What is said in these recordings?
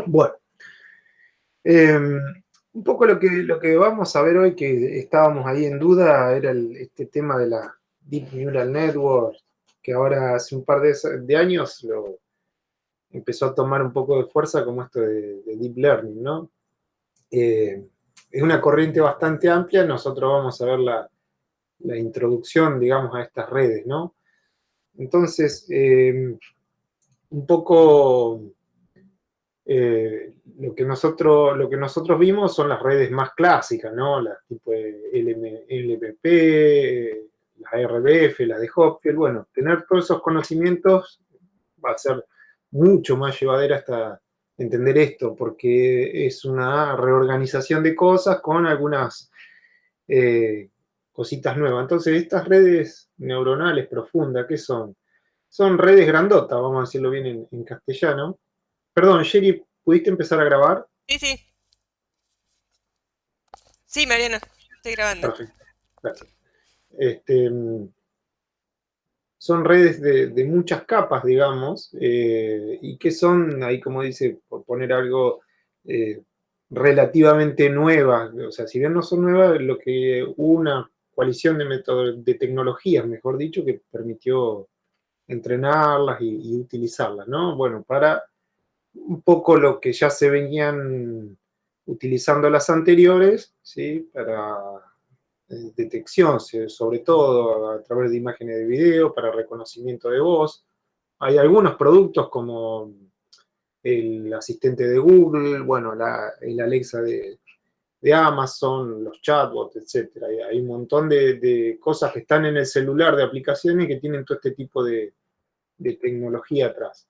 Bueno, un poco lo que vamos a ver hoy, que estábamos ahí en duda, era este tema de la Deep Neural Network, que ahora hace un par de años lo empezó a tomar un poco de fuerza como esto de Deep Learning, ¿no? Es una corriente bastante amplia, nosotros vamos a ver la introducción, digamos, a estas redes, ¿no? Entonces, un poco lo que nosotros vimos son las redes más clásicas, ¿no? Las tipo LPP, las ARBF, las de Hopfield. Bueno, tener todos esos conocimientos va a ser mucho más llevadera hasta entender esto, porque es una reorganización de cosas con algunas cositas nuevas. Entonces, estas redes neuronales profundas, ¿qué son? Son redes grandotas, vamos a decirlo bien en castellano. Perdón, Sherry, ¿pudiste empezar a grabar? Sí, sí. Sí, Mariano. Estoy grabando. Perfecto, gracias. Este, son redes de muchas capas, digamos, y que son, ahí como dice, por poner algo eh, relativamente nuevas. O sea, si bien no son nuevas, lo que hubo una coalición de métodos, de tecnologías, mejor dicho, que permitió entrenarlas y utilizarlas, ¿no? Bueno, para un poco lo que ya se venían utilizando las anteriores, ¿sí? Para detección, sobre todo a través de imágenes de video, para reconocimiento de voz. Hay algunos productos como el asistente de Google, bueno, el Alexa de Amazon, los chatbots, etcétera. Hay un montón de cosas que están en el celular, de aplicaciones que tienen todo este tipo de tecnología atrás.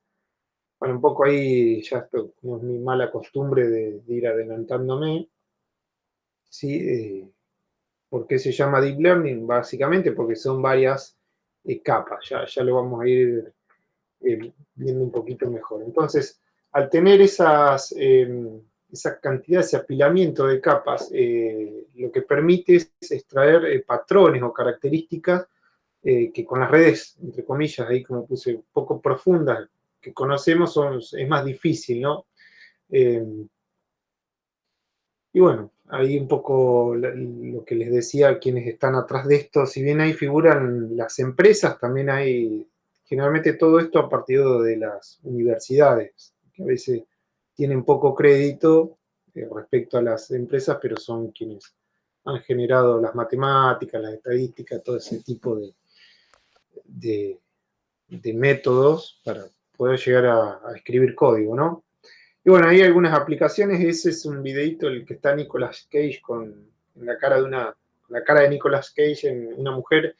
Bueno, un poco ahí ya esto, como es mi mala costumbre de ir adelantándome, ¿sí? ¿Por qué se llama Deep Learning? Básicamente porque son varias capas, ya lo vamos a ir viendo un poquito mejor. Entonces, al tener esa cantidad, ese apilamiento de capas, lo que permite es extraer patrones o características que con las redes, entre comillas, ahí como puse, poco profundas, que conocemos, es más difícil, ¿no? Eh, y bueno, ahí un poco lo que les decía a quienes están atrás de esto, si bien ahí figuran las empresas, también hay generalmente todo esto a partir de las universidades, que a veces tienen poco crédito respecto a las empresas, pero son quienes han generado las matemáticas, las estadísticas, todo ese tipo de, de métodos para poder llegar a escribir código, ¿no? Y bueno, hay algunas aplicaciones. Ese es un videito el que está Nicolas Cage con la cara la cara de Nicolas Cage en una mujer.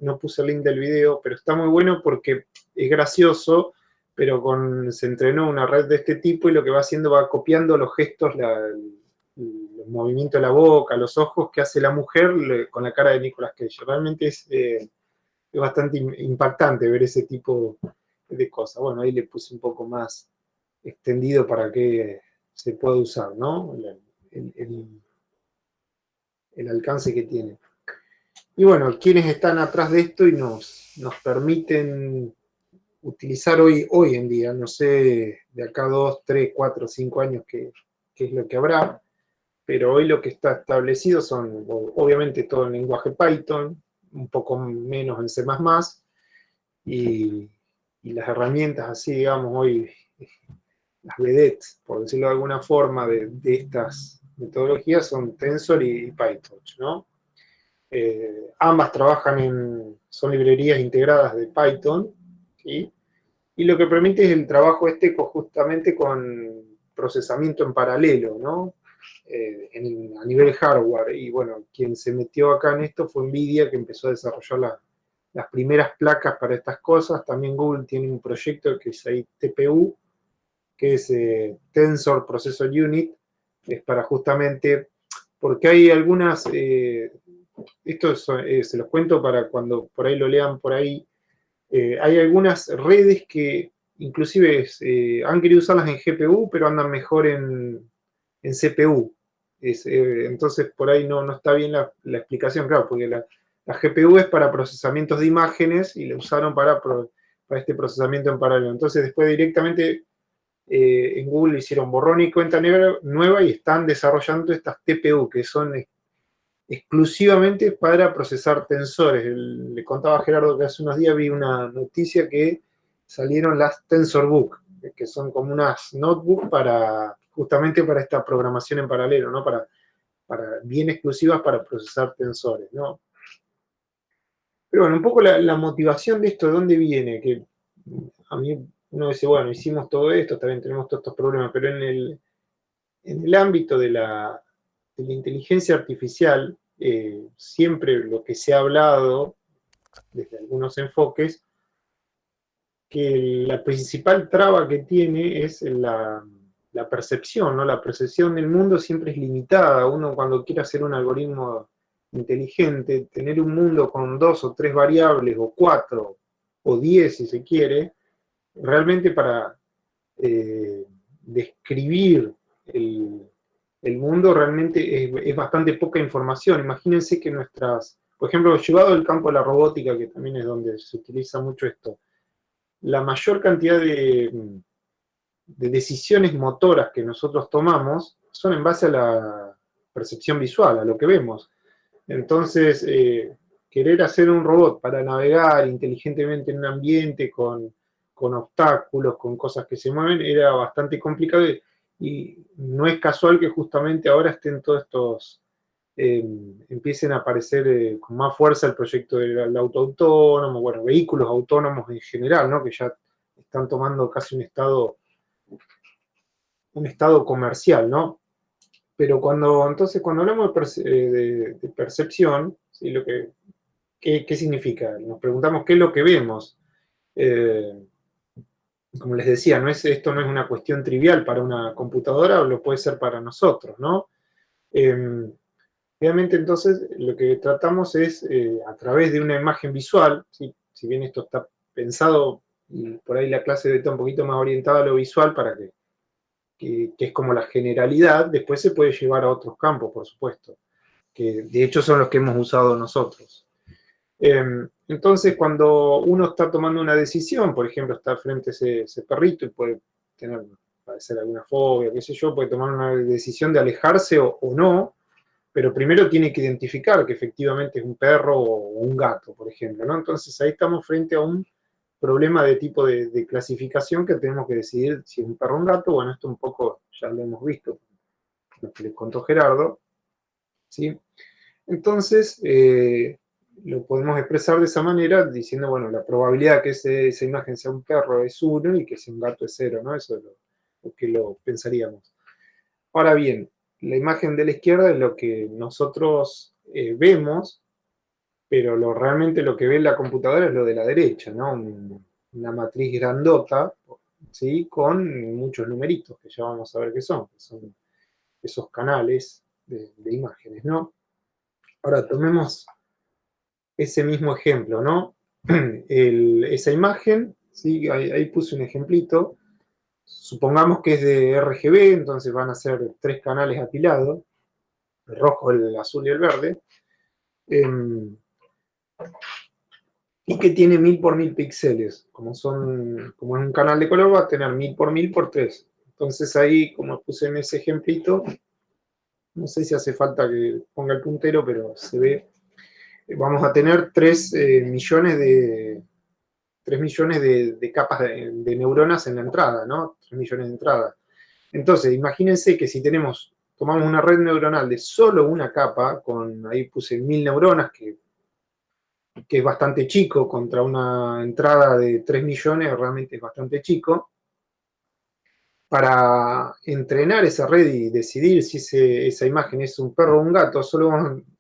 No puse el link del video, pero está muy bueno porque es gracioso, pero se entrenó una red de este tipo y lo que va haciendo va copiando los gestos, los movimientos de la boca, los ojos que hace la mujer con la cara de Nicolas Cage. Realmente es bastante impactante ver ese tipo de cosas. Bueno, ahí le puse un poco más extendido para que se pueda usar, ¿no? El, el- el alcance que tiene. Y bueno, quienes están atrás de esto y nos permiten utilizar hoy en día, no sé, de acá 2, 3, 4, 5 años qué es lo que habrá, pero hoy lo que está establecido son, obviamente, todo en lenguaje Python, un poco menos en C++, y, y las herramientas así, digamos, hoy las vedettes, por decirlo de alguna forma, de estas metodologías son Tensor y PyTorch, ¿no? Ambas son librerías integradas de Python, ¿sí? Y lo que permite es el trabajo justamente con procesamiento en paralelo, ¿no? A nivel hardware. Y bueno, quien se metió acá en esto fue NVIDIA, que empezó a desarrollar las primeras placas para estas cosas. También Google tiene un proyecto que es ahí TPU, que es Tensor Processor Unit, es para justamente, porque hay algunas, esto se los cuento para cuando por ahí lo lean por ahí, hay algunas redes que inclusive han querido usarlas en GPU, pero andan mejor en CPU. Entonces por ahí no está bien la explicación, claro, porque la GPU es para procesamientos de imágenes y la usaron para este procesamiento en paralelo. Entonces después directamente en Google hicieron borrón y cuenta nueva y están desarrollando estas TPU, que son exclusivamente para procesar tensores. Le contaba a Gerardo que hace unos días vi una noticia que salieron las TensorBook, que son como unas notebooks justamente para esta programación en paralelo, ¿no? Bien exclusivas para procesar tensores, ¿no? Pero bueno, un poco la motivación de esto, ¿de dónde viene? Que a mí uno dice, bueno, hicimos todo esto, también tenemos todos estos problemas, pero en el ámbito de la inteligencia artificial, siempre lo que se ha hablado desde algunos enfoques, que la principal traba que tiene es la percepción, ¿no? La percepción del mundo siempre es limitada. Uno cuando quiere hacer un algoritmo inteligente, tener un mundo con 2 o 3 variables, o 4, o 10 si se quiere, realmente para describir el mundo realmente es bastante poca información. Imagínense que por ejemplo, llevado al campo de la robótica, que también es donde se utiliza mucho esto, la mayor cantidad de decisiones motoras que nosotros tomamos son en base a la percepción visual, a lo que vemos. Entonces, querer hacer un robot para navegar inteligentemente en un ambiente con obstáculos, con cosas que se mueven, era bastante complicado y no es casual que justamente ahora estén todos estos, empiecen a aparecer con más fuerza el proyecto del auto autónomo, bueno, vehículos autónomos en general, ¿no? Que ya están tomando casi un estado comercial, ¿no? Pero entonces cuando hablamos de percepción, ¿sí? ¿Qué significa? Nos preguntamos qué es lo que vemos. Eh, Como les decía, esto no es una cuestión trivial para una computadora, o lo puede ser para nosotros, ¿no? Eh, Obviamente entonces lo que tratamos es, a través de una imagen visual, ¿sí? Si bien esto está pensado, y por ahí la clase está un poquito más orientada a lo visual, para que es como la generalidad, después se puede llevar a otros campos, por supuesto, que de hecho son los que hemos usado nosotros. Entonces, cuando uno está tomando una decisión, por ejemplo, está frente a ese perrito y puede padecer alguna fobia, qué sé yo, puede tomar una decisión de alejarse o no, pero primero tiene que identificar que efectivamente es un perro o un gato, por ejemplo, ¿no? Entonces ahí estamos frente a un problema de tipo de clasificación, que tenemos que decidir si es un perro o un gato. Bueno, esto un poco ya lo hemos visto, lo que le contó Gerardo, ¿sí? Entonces, lo podemos expresar de esa manera diciendo, bueno, la probabilidad que esa imagen sea un perro es 1 y que sea un gato es 0, ¿no? Eso es lo que lo pensaríamos. Ahora bien, la imagen de la izquierda es lo que nosotros vemos, pero realmente lo que ve la computadora es lo de la derecha, ¿no? Una matriz grandota, ¿sí? Con muchos numeritos, que ya vamos a ver qué son, que son esos canales de imágenes, ¿no? Ahora tomemos ese mismo ejemplo, ¿no? Esa imagen, ¿sí? Ahí puse un ejemplito. Supongamos que es de RGB, entonces van a ser 3 canales apilados, el rojo, el azul y el verde, y que tiene 1000 por 1000 píxeles. Como es un canal de color, va a tener 1000 por 1000 por 3. Entonces ahí, como puse en ese ejemplito, no sé si hace falta que ponga el puntero, pero se ve, vamos a tener 3 millones de capas de neuronas en la entrada, ¿no? 3 millones de entradas. Entonces, imagínense que si tomamos una red neuronal de solo una capa, ahí puse 1000 neuronas, que es bastante chico, contra una entrada de 3 millones, realmente es bastante chico. Para entrenar esa red y decidir si esa imagen es un perro o un gato,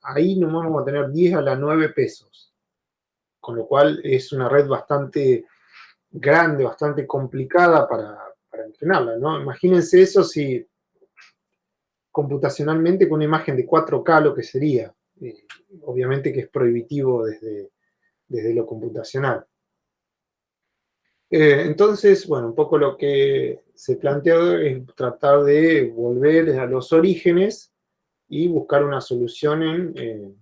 ahí nomás vamos a tener 10 a la 9 pesos. Con lo cual es una red bastante grande, bastante complicada para entrenarla, ¿no? Imagínense eso si computacionalmente con una imagen de 4K, lo que sería. Obviamente que es prohibitivo desde lo computacional. Entonces, bueno, un poco lo que se plantea es tratar de volver a los orígenes y buscar una solución en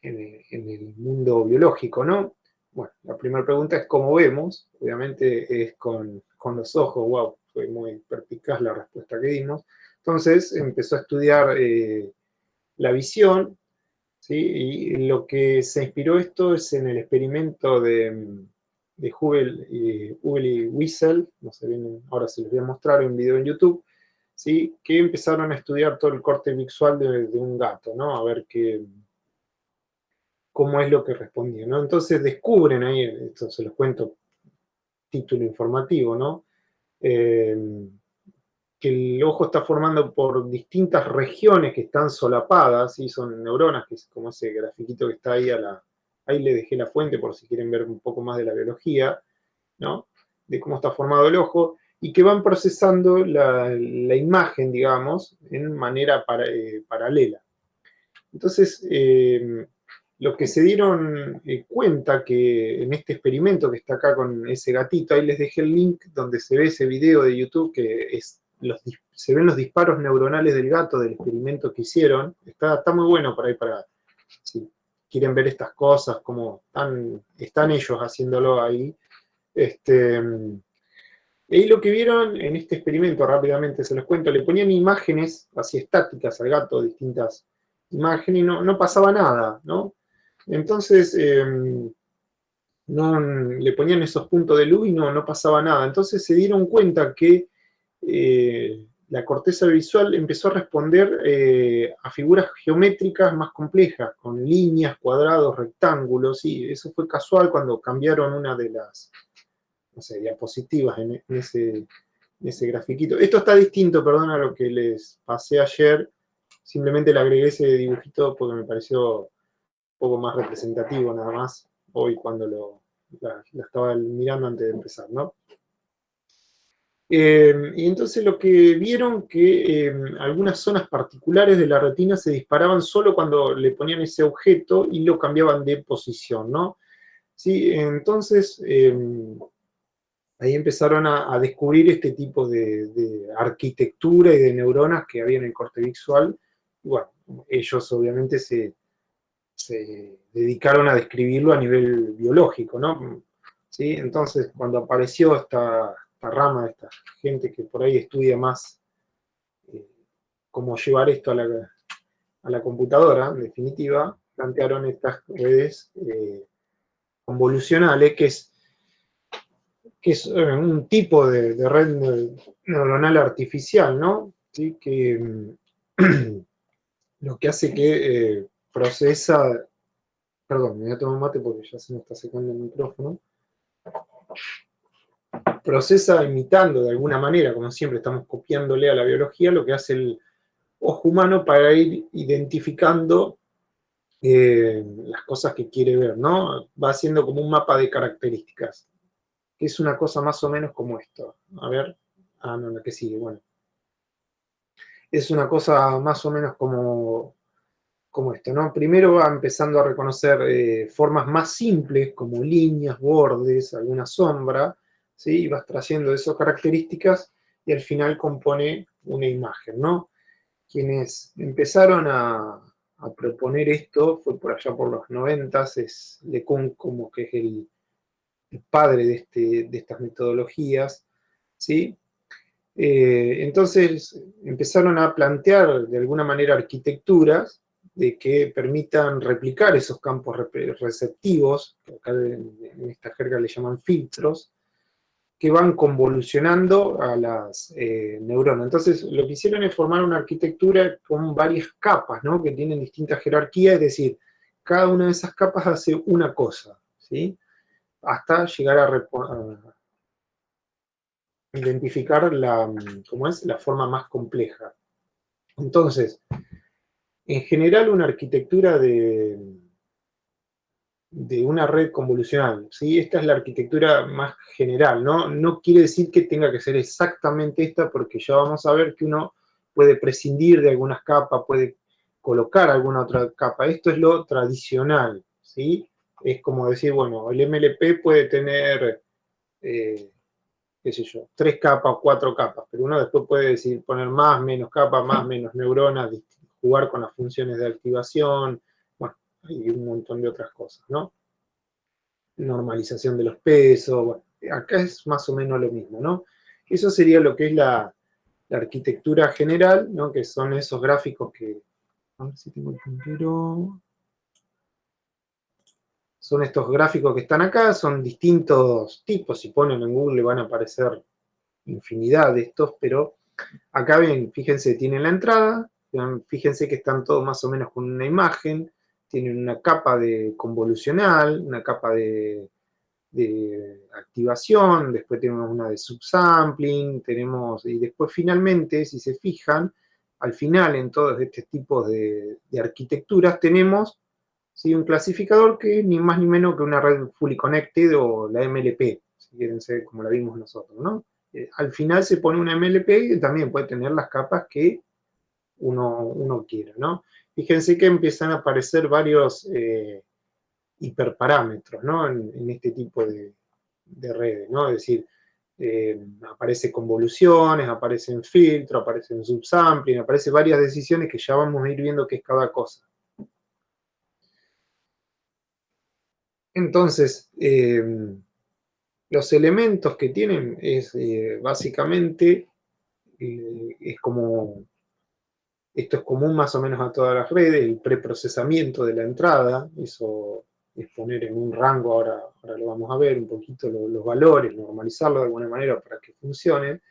el mundo biológico, ¿no? Bueno, la primera pregunta es cómo vemos. Obviamente es con con los ojos, wow, fue muy perspicaz la respuesta que dimos. Entonces empezó a estudiar la visión, ¿sí? Y lo que se inspiró esto es en el experimento de Hubel y Wiesel, no sé bien, ahora se les voy a mostrar un video en YouTube, ¿sí? Que empezaron a estudiar todo el corte visual de un gato, ¿no? A ver cómo es lo que respondía, ¿no? Entonces descubren ahí, esto se los cuento, título informativo, ¿no? Que el ojo está formando por distintas regiones que están solapadas, y son neuronas, que es como ese grafiquito que está ahí ahí le dejé la fuente por si quieren ver un poco más de la biología, ¿no? De cómo está formado el ojo, y que van procesando la imagen, digamos, en manera paralela. Entonces, lo que se dieron cuenta que en este experimento que está acá con ese gatito, ahí les dejé el link donde se ve ese video de YouTube que se ven los disparos neuronales del gato del experimento que hicieron. Está muy bueno por ahí para, si quieren ver estas cosas, cómo están ellos haciéndolo ahí. Y lo que vieron en este experimento, rápidamente se los cuento, le ponían imágenes así estáticas al gato, distintas imágenes, y no pasaba nada, ¿no? Entonces, le ponían esos puntos de luz y no pasaba nada. Entonces se dieron cuenta que la corteza visual empezó a responder a figuras geométricas más complejas, con líneas, cuadrados, rectángulos, y eso fue casual cuando cambiaron una de las, no sé, diapositivas en ese grafiquito. Esto está distinto, perdón, a lo que les pasé ayer, simplemente le agregué ese dibujito porque me pareció un poco más representativo nada más, hoy cuando la estaba mirando antes de empezar, ¿no? Y entonces lo que vieron que algunas zonas particulares de la retina se disparaban solo cuando le ponían ese objeto y lo cambiaban de posición, ¿no? Sí, entonces ahí empezaron a descubrir este tipo de arquitectura y de neuronas que había en el corte visual. Y bueno, ellos obviamente se dedicaron a describirlo a nivel biológico, ¿no? ¿Sí? Entonces, cuando apareció esta rama, esta gente que por ahí estudia más eh, cómo llevar esto a la computadora, en definitiva, plantearon estas redes convolucionales, que es un tipo de red neuronal artificial, ¿no? ¿Sí? Que lo que hace que procesa, perdón, me voy a tomar un mate porque ya se me está secando el micrófono, procesa imitando de alguna manera, como siempre estamos copiándole a la biología, lo que hace el ojo humano para ir identificando las cosas que quiere ver, ¿no? Va haciendo como un mapa de características, que es una cosa más o menos como esto. A ver, no, la que sigue, bueno. Es una cosa más o menos como esto, ¿no? Primero va empezando a reconocer formas más simples, como líneas, bordes, alguna sombra, ¿sí? Y va extrayendo esas características y al final compone una imagen, ¿no? Quienes empezaron a proponer esto fue por allá por los 90, es LeCun como que es el padre de estas metodologías, ¿sí? Entonces empezaron a plantear de alguna manera arquitecturas de que permitan replicar esos campos receptivos, que acá en esta jerga le llaman filtros, que van convolucionando a las neuronas. Entonces lo que hicieron es formar una arquitectura con varias capas, ¿no? Que tienen distintas jerarquías, es decir, cada una de esas capas hace una cosa, ¿sí? Hasta llegar a identificar ¿cómo es? La forma más compleja. Entonces, en general una arquitectura de una red convolucional, ¿sí? Esta es la arquitectura más general, ¿no? No quiere decir que tenga que ser exactamente esta, porque ya vamos a ver que uno puede prescindir de algunas capas, puede colocar alguna otra capa. Esto es lo tradicional, ¿sí? Es como decir, bueno, el MLP puede tener qué sé yo, 3 capas o 4 capas, pero uno después puede decir poner más, menos capas, más, menos neuronas, jugar con las funciones de activación, bueno, hay un montón de otras cosas, ¿no? Normalización de los pesos, bueno, acá es más o menos lo mismo, ¿no? Eso sería lo que es la arquitectura general, ¿no? Que son esos gráficos que, a ver si tengo el puntero. Son estos gráficos que están acá, son distintos tipos, si ponen en Google van a aparecer infinidad de estos, pero acá ven, fíjense, tienen la entrada, fíjense que están todos más o menos con una imagen, tienen una capa de convolucional, una capa de activación, después tenemos una de subsampling, tenemos, y después finalmente, si se fijan, al final en todos estos tipos de arquitecturas tenemos, ¿sí?, un clasificador que es ni más ni menos que una red fully connected o la MLP, si quieren ser como la vimos nosotros, ¿no? Al final se pone una MLP que también puede tener las capas que uno quiera, ¿no? Fíjense que empiezan a aparecer varios hiperparámetros, ¿no? En este tipo de redes, ¿no? Es decir, aparece convoluciones, aparecen filtros, aparecen subsampling, aparecen varias decisiones que ya vamos a ir viendo qué es cada cosa. Entonces, los elementos que tienen es básicamente, es como, esto es común más o menos a todas las redes, el preprocesamiento de la entrada, eso es poner en un rango, ahora lo vamos a ver, un poquito los valores, normalizarlo de alguna manera para que funcionen,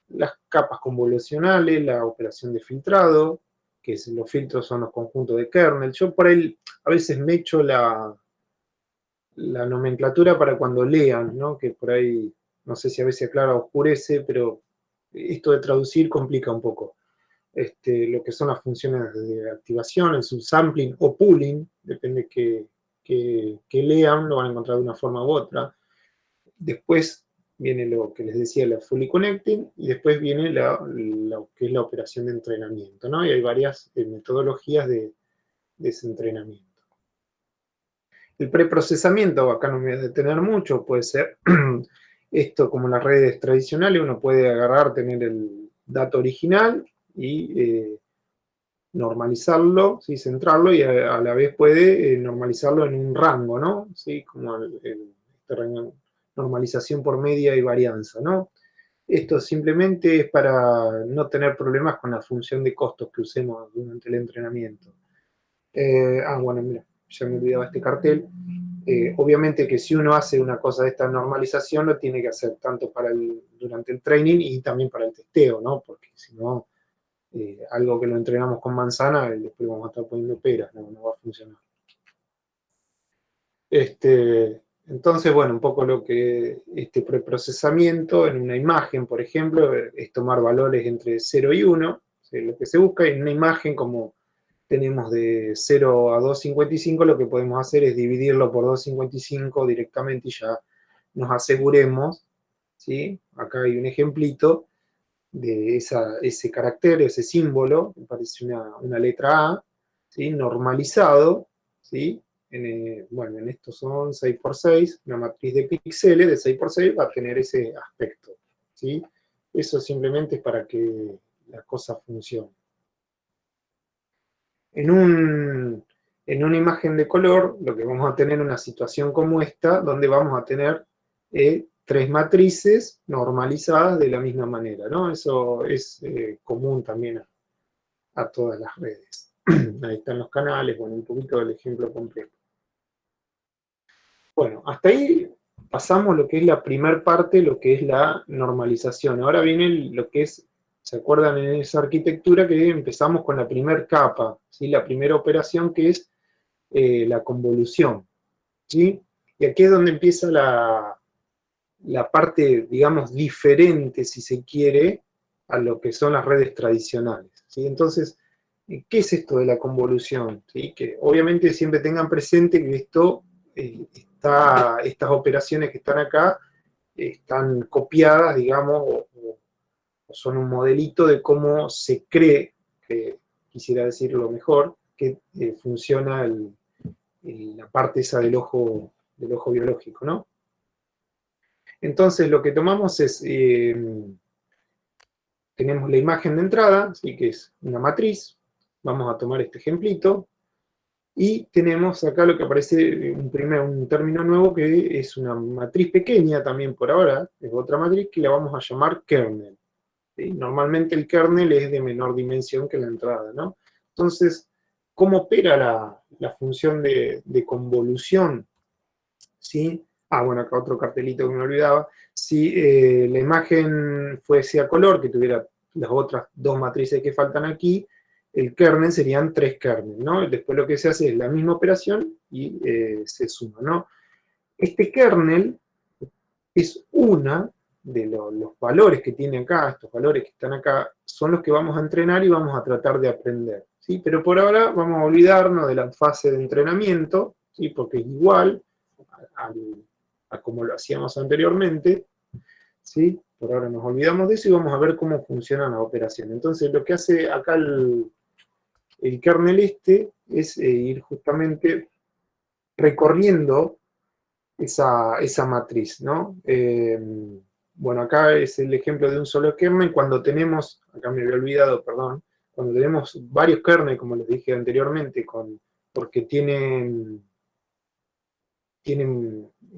las capas convolucionales, la operación de filtrado, que los filtros son los conjuntos de kernel. Yo por ahí a veces me echo la nomenclatura para cuando lean, ¿no? Que por ahí, no sé si a veces aclara o oscurece, pero esto de traducir complica un poco. Lo que son las funciones de activación, el subsampling o pooling, depende que lean, lo van a encontrar de una forma u otra. Después viene lo que les decía, la fully connecting, y después viene lo que es la operación de entrenamiento, ¿no? Y hay varias metodologías de ese entrenamiento. El preprocesamiento, acá no me voy a detener mucho, puede ser esto como en las redes tradicionales, uno puede agarrar, tener el dato original y normalizarlo, ¿sí?, centrarlo, y a la vez puede normalizarlo en un rango, ¿no? ¿Sí? Como normalización por media y varianza, ¿no? Esto simplemente es para no tener problemas con la función de costos que usemos durante el entrenamiento. Bueno, mira, ya me olvidaba este cartel. Obviamente que si uno hace una cosa de esta normalización, lo tiene que hacer tanto durante el training y también para el testeo, ¿no? Porque si no, algo que lo entrenamos con manzana, después vamos a estar poniendo peras, no va a funcionar. Entonces, bueno, un poco lo que este preprocesamiento en una imagen, por ejemplo, es tomar valores entre 0 y 1. Lo que se busca en una imagen, como tenemos de 0 a 255, lo que podemos hacer es dividirlo por 255 directamente y ya nos aseguremos, ¿sí? Acá hay un ejemplito de ese carácter, ese símbolo, me parece una letra A, ¿sí?, normalizado, ¿sí? Bueno, en estos son 6 por 6, una matriz de píxeles de 6 por 6 va a tener ese aspecto, ¿sí? Eso simplemente es para que la cosa funcione. En una imagen de color, lo que vamos a tener una situación como esta, donde vamos a tener 3 matrices normalizadas de la misma manera, ¿no? Eso es común también a todas las redes. Ahí están los canales, bueno, un poquito del ejemplo completo. Bueno, hasta ahí pasamos lo que es la primer parte, lo que es la normalización. Ahora viene lo que es, ¿se acuerdan en esa arquitectura que empezamos con la primera capa, ¿sí?, la primera operación, que es la convolución, ¿sí? Y aquí es donde empieza la parte, digamos, diferente, si se quiere, a lo que son las redes tradicionales, ¿sí? Entonces, ¿qué es esto de la convolución? ¿Sí? Que obviamente siempre tengan presente que esto, estas operaciones que están acá, están copiadas, digamos, o son un modelito de cómo se cree, que quisiera decirlo mejor, que funciona la parte esa del ojo biológico, ¿no? Entonces lo que tomamos es, tenemos la imagen de entrada, ¿sí?, que es una matriz. Vamos a tomar este ejemplito. Y tenemos acá lo que aparece un término nuevo que es una matriz pequeña también por ahora, es otra matriz que la vamos a llamar kernel. ¿Sí? Normalmente el kernel es de menor dimensión que la entrada, ¿no? Entonces, ¿cómo opera la función de convolución? ¿Sí? Ah, bueno, acá otro cartelito que me olvidaba. Si la imagen fuese a color, que tuviera las otras dos matrices que faltan aquí, el kernel serían tres kernels, ¿no? Después lo que se hace es la misma operación y se suma, ¿no? Este kernel es una de los valores que tiene acá, estos valores que están acá, son los que vamos a entrenar y vamos a tratar de aprender, ¿sí? Pero por ahora vamos a olvidarnos de la fase de entrenamiento, ¿sí? Porque es igual a, a como lo hacíamos anteriormente, ¿sí? Por ahora nos olvidamos de eso y vamos a ver cómo funciona la operación. Entonces lo que hace acá el kernel este es ir justamente recorriendo esa matriz, ¿no? Bueno, acá es el ejemplo de un solo kernel. Cuando tenemos, acá me había olvidado, perdón, cuando tenemos varios kernels, como les dije anteriormente, porque tienen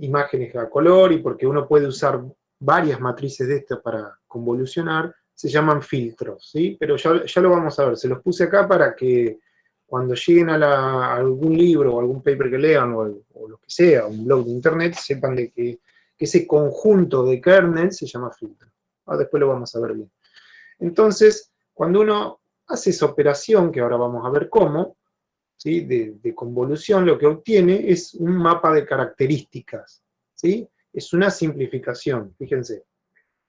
imágenes a color y porque uno puede usar varias matrices de estas para convolucionar, se llaman filtros, ¿sí? Pero ya lo vamos a ver, se los puse acá para que cuando lleguen a algún libro o algún paper que lean o lo que sea, un blog de internet, sepan de que ese conjunto de kernel se llama filtro. Ah, después lo vamos a ver bien. Entonces, cuando uno hace esa operación, que ahora vamos a ver cómo, ¿sí? de convolución, lo que obtiene es un mapa de características. ¿Sí? Es una simplificación, fíjense.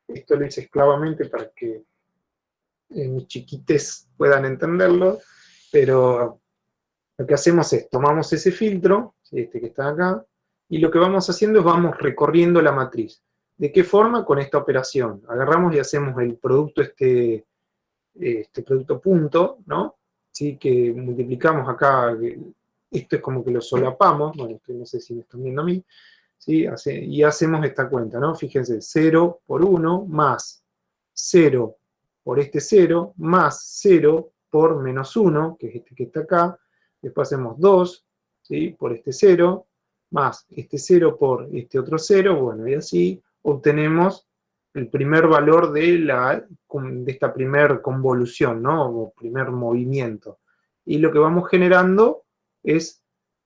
Esto lo hice esclavamente para que mis chiquites puedan entenderlo, pero lo que hacemos es, tomamos ese filtro, ¿sí? Este que está acá, y lo que vamos haciendo es vamos recorriendo la matriz. ¿De qué forma? Con esta operación. Agarramos y hacemos el producto este producto punto, ¿no? ¿Sí? Que multiplicamos acá, esto es como que lo solapamos, bueno, esto no sé si me están viendo a mí, ¿sí? Y hacemos esta cuenta, ¿no? Fíjense, 0 por 1 más 0 por este 0 más 0 por menos 1, que es este que está acá, después hacemos 2, ¿sí? Por este 0, más este 0 por este otro 0, bueno, y así obtenemos el primer valor de esta primer convolución, ¿no? O primer movimiento. Y lo que vamos generando es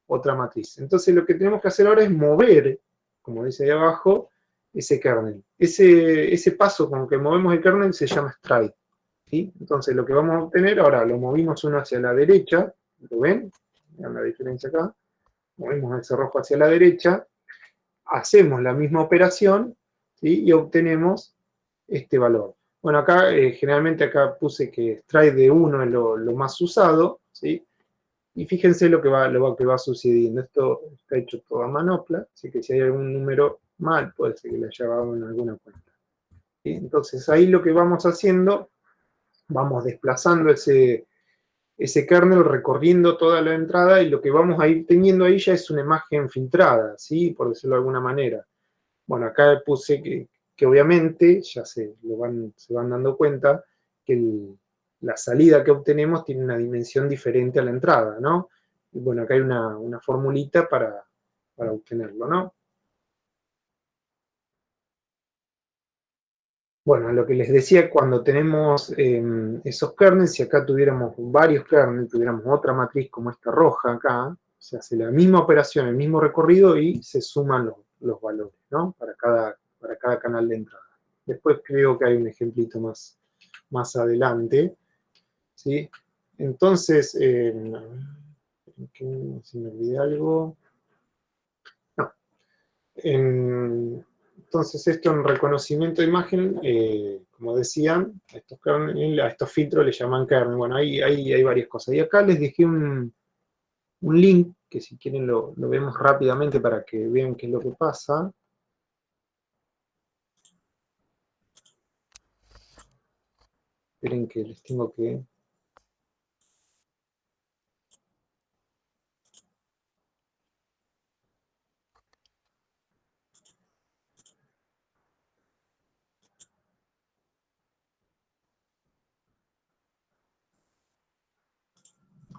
otra matriz. Entonces lo que tenemos que hacer ahora es mover, como dice ahí abajo, ese kernel. Ese paso con que movemos el kernel se llama stride. ¿Sí? Entonces lo que vamos a obtener, ahora lo movimos uno hacia la derecha, ¿lo ven? Vean la diferencia acá. Movemos ese rojo hacia la derecha, hacemos la misma operación, ¿sí? Y obtenemos este valor. Bueno, acá generalmente acá puse que stride de 1 es lo más usado, ¿sí? Y fíjense lo que va sucediendo. Esto está hecho todo a manopla, así que si hay algún número mal, puede ser que le haya dado en alguna cuenta. ¿Sí? Entonces ahí lo que vamos haciendo, vamos desplazando ese kernel, recorriendo toda la entrada y lo que vamos a ir teniendo ahí ya es una imagen filtrada, ¿sí? Por decirlo de alguna manera. Bueno, acá puse que obviamente, ya se van dando cuenta, que la salida que obtenemos tiene una dimensión diferente a la entrada, ¿no? Y bueno, acá hay una formulita para obtenerlo, ¿no? Bueno, lo que les decía, cuando tenemos esos kernels, si acá tuviéramos varios kernels, tuviéramos otra matriz como esta roja acá, se hace la misma operación, el mismo recorrido y se suman los valores, ¿no? Para cada canal de entrada. Después creo que hay un ejemplito más adelante, ¿sí? Entonces, si me olvidé algo. No. Entonces, esto en reconocimiento de imagen, como decían, a estos filtros le llaman kernel. Bueno, ahí hay varias cosas. Y acá les dejé un link, que si quieren lo vemos rápidamente para que vean qué es lo que pasa. Esperen que les tengo que...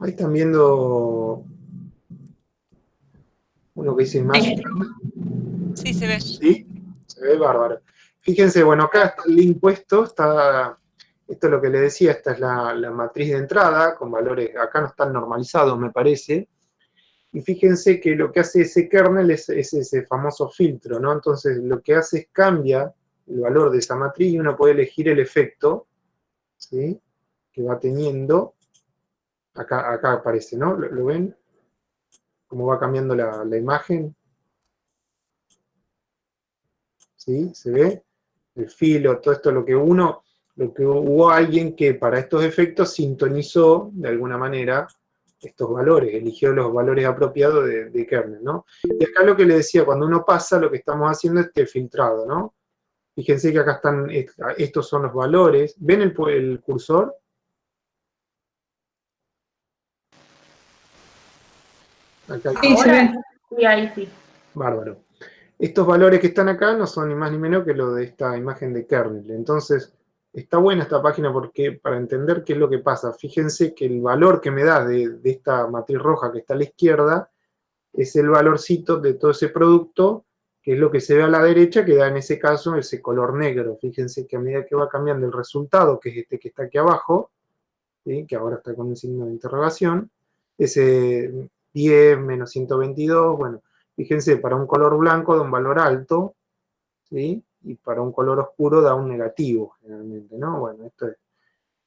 Ahí están viendo Uno que dice Magic. Sí, se ve. Sí, se ve bárbaro. Fíjense, bueno, acá está el link puesto, esto es lo que le decía, esta es la matriz de entrada, con valores, acá no están normalizados, me parece. Y fíjense que lo que hace ese kernel es ese famoso filtro, ¿no? Entonces lo que hace es cambia el valor de esa matriz y uno puede elegir el efecto, ¿sí? Que va teniendo. Acá aparece, ¿no? ¿Lo ven? Cómo va cambiando la imagen. ¿Sí? ¿Se ve? El filo, todo esto, lo que hubo alguien que para estos efectos sintonizó de alguna manera estos valores, eligió los valores apropiados de kernel, ¿no? Y acá lo que le decía, cuando uno pasa, lo que estamos haciendo es este filtrado, ¿no? Fíjense que acá están, estos son los valores. ¿Ven el cursor? Acá Sí, se ve. Sí, ahí sí. Bárbaro. Estos valores que están acá no son ni más ni menos que lo de esta imagen de kernel. Entonces, está buena esta página porque para entender qué es lo que pasa, fíjense que el valor que me da de esta matriz roja que está a la izquierda es el valorcito de todo ese producto, que es lo que se ve a la derecha, que da en ese caso ese color negro. Fíjense que a medida que va cambiando el resultado, que es este que está aquí abajo, ¿sí? Que ahora está con un signo de interrogación, ese 10 menos 122, bueno, fíjense, para un color blanco da un valor alto, ¿sí? Y para un color oscuro da un negativo, generalmente, ¿no? Bueno,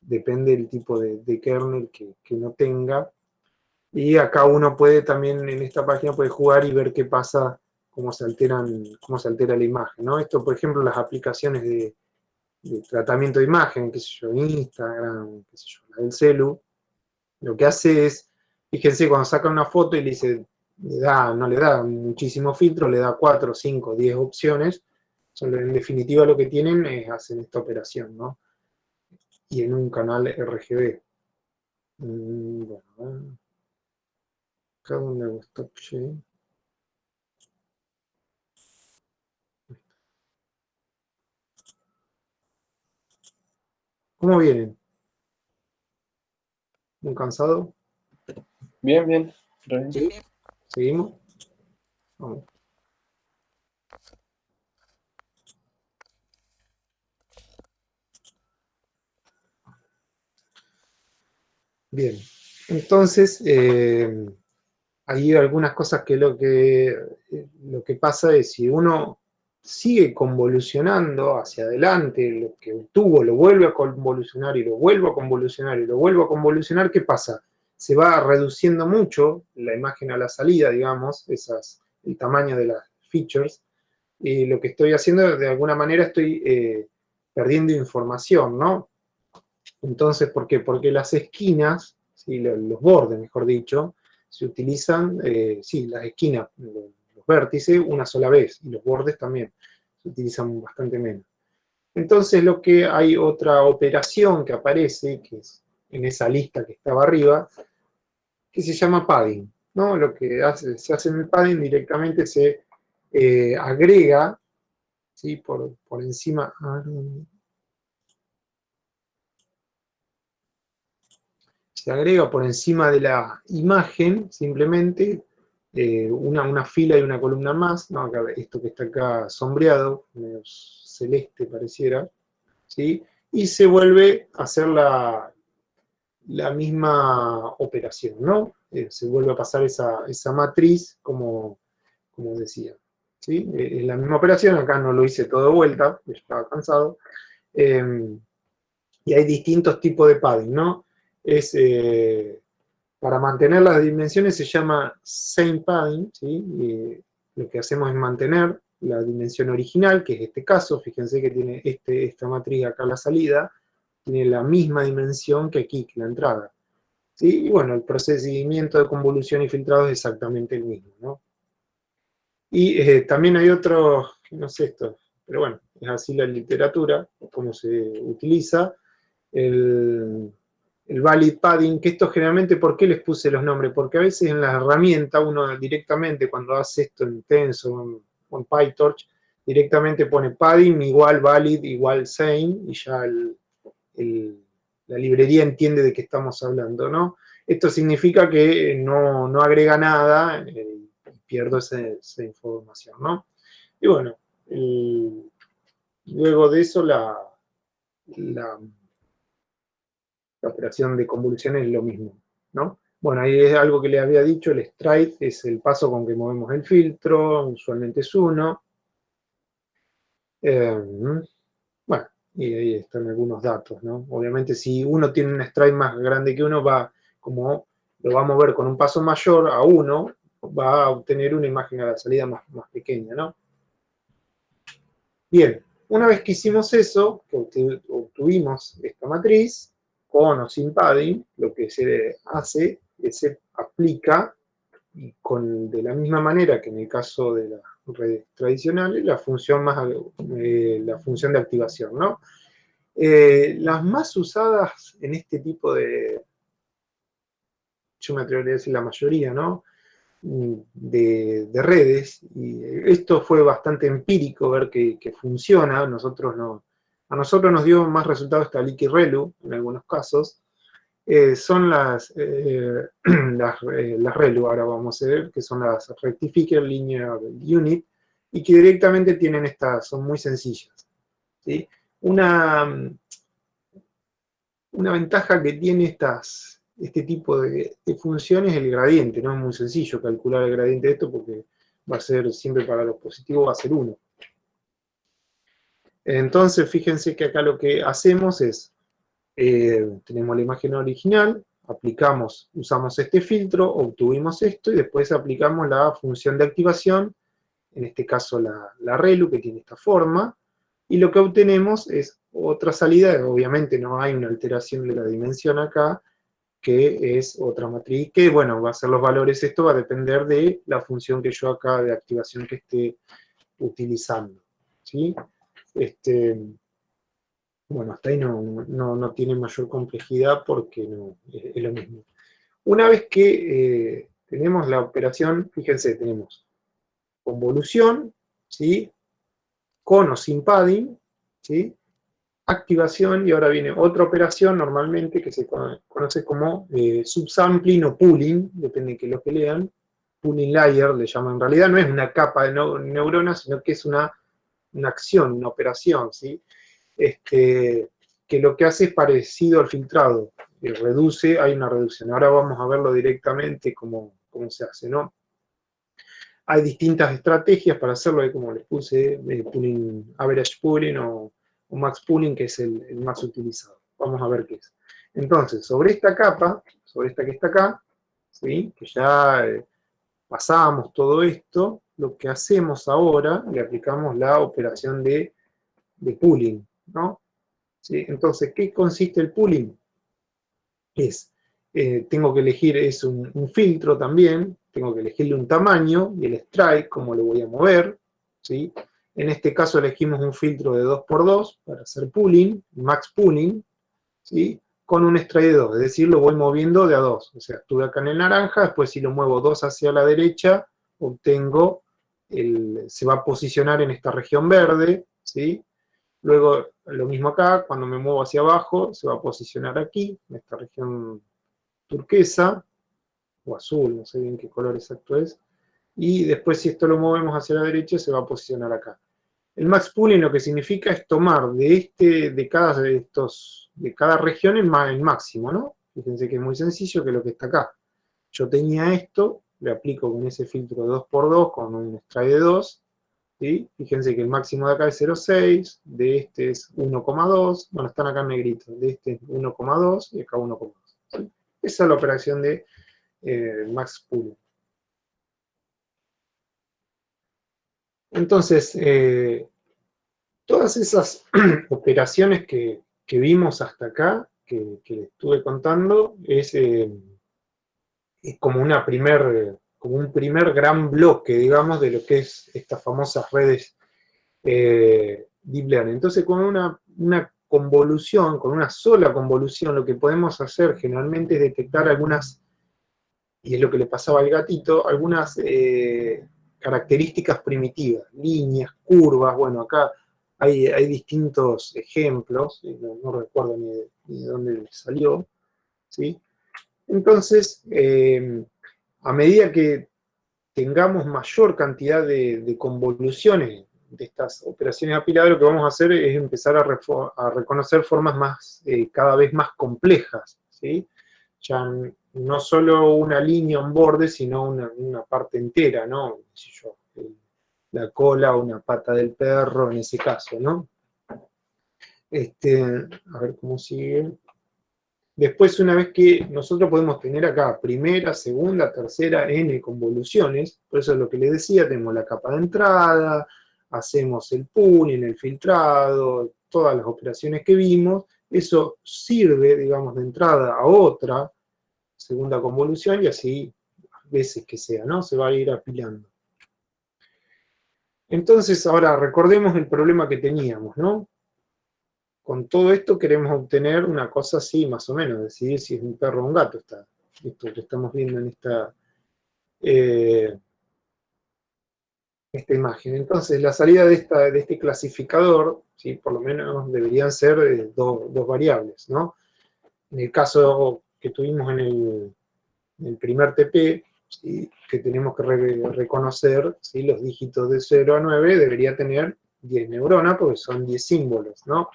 depende del tipo de kernel que uno tenga. Y acá uno puede también, en esta página, puede jugar y ver qué pasa, cómo se altera la imagen, ¿no? Esto, por ejemplo, las aplicaciones de tratamiento de imagen, qué sé yo, Instagram, qué sé yo, la del celu, lo que hace es, fíjense, cuando saca una foto y le dice, no le da muchísimo filtro, le da 4, 5, 10 opciones, en definitiva lo que tienen es hacen esta operación, ¿no? Y en un canal RGB. Bueno, acá donde hago stop share. ¿Cómo vienen? ¿Muy cansado? Bien, bien. Bien, bien. ¿Seguimos? Vamos. Bien. Entonces, hay algunas cosas que lo que pasa es si uno sigue convolucionando hacia adelante, lo que obtuvo lo vuelve a convolucionar y lo vuelve a convolucionar y lo vuelve a convolucionar, ¿qué pasa? Se va reduciendo mucho la imagen a la salida, digamos, el tamaño de las features, y lo que estoy haciendo, de alguna manera, estoy perdiendo información, ¿no? Entonces, ¿por qué? Porque las esquinas, ¿sí? Los bordes, mejor dicho, se utilizan, sí, las esquinas, los vértices, una sola vez, y los bordes también se utilizan bastante menos. Entonces, lo que hay otra operación que aparece, que es en esa lista que estaba arriba, que se llama padding, ¿no? Lo que se hace en el padding directamente se agrega, ¿sí? Por encima, se agrega por encima de la imagen simplemente una fila y una columna más, ¿no? Acá, esto que está acá sombreado, medio celeste pareciera, ¿sí? Y se vuelve a hacer la misma operación, ¿no? Se vuelve a pasar esa matriz como decía, ¿sí? Es la misma operación, acá no lo hice todo de vuelta, porque estaba cansado, y hay distintos tipos de padding, ¿no? Para mantener las dimensiones se llama same padding, ¿sí? Lo que hacemos es mantener la dimensión original, que es este caso, fíjense que tiene esta matriz acá a la salida, tiene la misma dimensión que aquí, que la entrada. ¿Sí? Y bueno, el procedimiento de convolución y filtrado es exactamente el mismo, ¿no? Y también hay otro, no sé esto, pero bueno, es así la literatura, cómo se utiliza, el, el valid padding, que esto generalmente, ¿por qué les puse los nombres? Porque a veces en la herramienta uno directamente cuando hace esto en Tensor o en PyTorch, directamente pone padding igual valid igual same y ya la librería entiende de qué estamos hablando, ¿no? Esto significa que no agrega nada, pierdo esa información, ¿no? Y bueno, luego de eso la operación de convolución es lo mismo, ¿no? Bueno, ahí es algo que le había dicho, el stride es el paso con que movemos el filtro, usualmente es 1. Bueno, y ahí están algunos datos, ¿no? Obviamente si uno tiene un stride más grande que uno, como lo va a mover con un paso mayor a 1, va a obtener una imagen a la salida más pequeña, ¿no? Bien, una vez que hicimos eso, que obtuvimos esta matriz, con o sin padding, lo que se hace es se aplica de la misma manera que en el caso de las redes tradicionales, la función de activación, ¿no? Las más usadas en este tipo yo me atrevería a decir la mayoría, ¿no? De redes, y esto fue bastante empírico ver que funciona. A nosotros nos dio más resultados esta Liquid Relu en algunos casos. Son las ReLU, ahora vamos a ver, que son las Rectifier Linear Unit, y que directamente tienen son muy sencillas, ¿sí? Una ventaja que tiene este tipo de funciones es el gradiente. No es muy sencillo calcular el gradiente de esto porque va a ser siempre para los positivos, va a ser 1. Entonces, fíjense que acá lo que hacemos es, tenemos la imagen original, usamos este filtro, obtuvimos esto y después aplicamos la función de activación, en este caso la ReLU, que tiene esta forma, y lo que obtenemos es otra salida. Obviamente no hay una alteración de la dimensión acá, que es otra matriz, que bueno, va a ser los valores, esto va a depender de la función que yo acá de activación que esté utilizando, ¿sí? Bueno, hasta ahí no tiene mayor complejidad porque es lo mismo. Una vez que tenemos la operación, fíjense, tenemos convolución, ¿sí? Con o sin padding, ¿sí? Activación, y ahora viene otra operación normalmente que se conoce como subsampling o pooling, depende de que lo que lean. Pooling layer le llaman. En realidad no es una capa de neuronas, sino que es una acción, una operación, ¿sí? Que lo que hace es parecido al filtrado, hay una reducción. Ahora vamos a verlo directamente cómo se hace, ¿no? Hay distintas estrategias para hacerlo, como les puse, pooling, average pooling o max pooling, que es el más utilizado. Vamos a ver qué es. Entonces, sobre esta capa, sobre esta que está acá, ¿sí? Que ya pasamos todo esto, lo que hacemos ahora, le aplicamos la operación de pooling, ¿no? ¿Sí? Entonces, ¿qué consiste el pooling? Tengo que elegir, es un filtro también, tengo que elegirle un tamaño y el strike, cómo lo voy a mover, ¿sí? En este caso elegimos un filtro de 2×2 para hacer pooling, max pooling, ¿sí? Con un strike de 2, es decir, lo voy moviendo de a 2. O sea, estuve acá en el naranja, después si lo muevo 2 hacia la derecha, se va a posicionar en esta región verde, ¿sí? Luego, lo mismo acá, cuando me muevo hacia abajo, se va a posicionar aquí, en esta región turquesa, o azul, no sé bien qué color exacto es, y después si esto lo movemos hacia la derecha, se va a posicionar acá. El max pooling lo que significa es tomar de cada región el máximo, ¿no? Fíjense que es muy sencillo, que es lo que está acá. Yo tenía esto, le aplico con ese filtro de 2×2, con un strike de 2, ¿sí? Fíjense que el máximo de acá es 0,6, de este es 1,2, bueno, están acá en negrito, de este es 1,2 y acá 1,2. ¿Sí? Esa es la operación de max pooling. Entonces, todas esas operaciones que vimos hasta acá, que les estuve contando, es como un primer gran bloque, digamos, de lo que es estas famosas redes deep learning. Entonces, con una convolución, con una sola convolución, lo que podemos hacer generalmente es detectar algunas, y es lo que le pasaba al gatito, algunas características primitivas, líneas, curvas. Bueno, acá hay distintos ejemplos, no recuerdo ni de dónde salió, ¿sí? Entonces, a medida que tengamos mayor cantidad de convoluciones de estas operaciones apiladas, lo que vamos a hacer es empezar a reconocer formas cada vez más complejas, ¿sí? Ya no solo una línea, un borde, sino una parte entera, ¿no? ¿Qué sé yo? La cola o una pata del perro, en ese caso, ¿no? A ver cómo sigue. Después, una vez que nosotros podemos tener acá primera, segunda, tercera, n convoluciones, por eso es lo que les decía, tenemos la capa de entrada, hacemos el pooling, el filtrado, todas las operaciones que vimos, eso sirve, digamos, de entrada a otra segunda convolución y así, veces que sea, ¿no? Se va a ir apilando. Entonces, ahora recordemos el problema que teníamos, ¿no? Con todo esto queremos obtener una cosa así, más o menos, decidir si es un perro o un gato. Esto que estamos viendo en esta imagen. Entonces, la salida de este clasificador, ¿sí? Por lo menos deberían ser dos variables, ¿no? En el caso que tuvimos en el primer TP, ¿sí? Que tenemos que reconocer, ¿sí? Los dígitos de 0 a 9, debería tener 10 neuronas, porque son 10 símbolos, ¿no?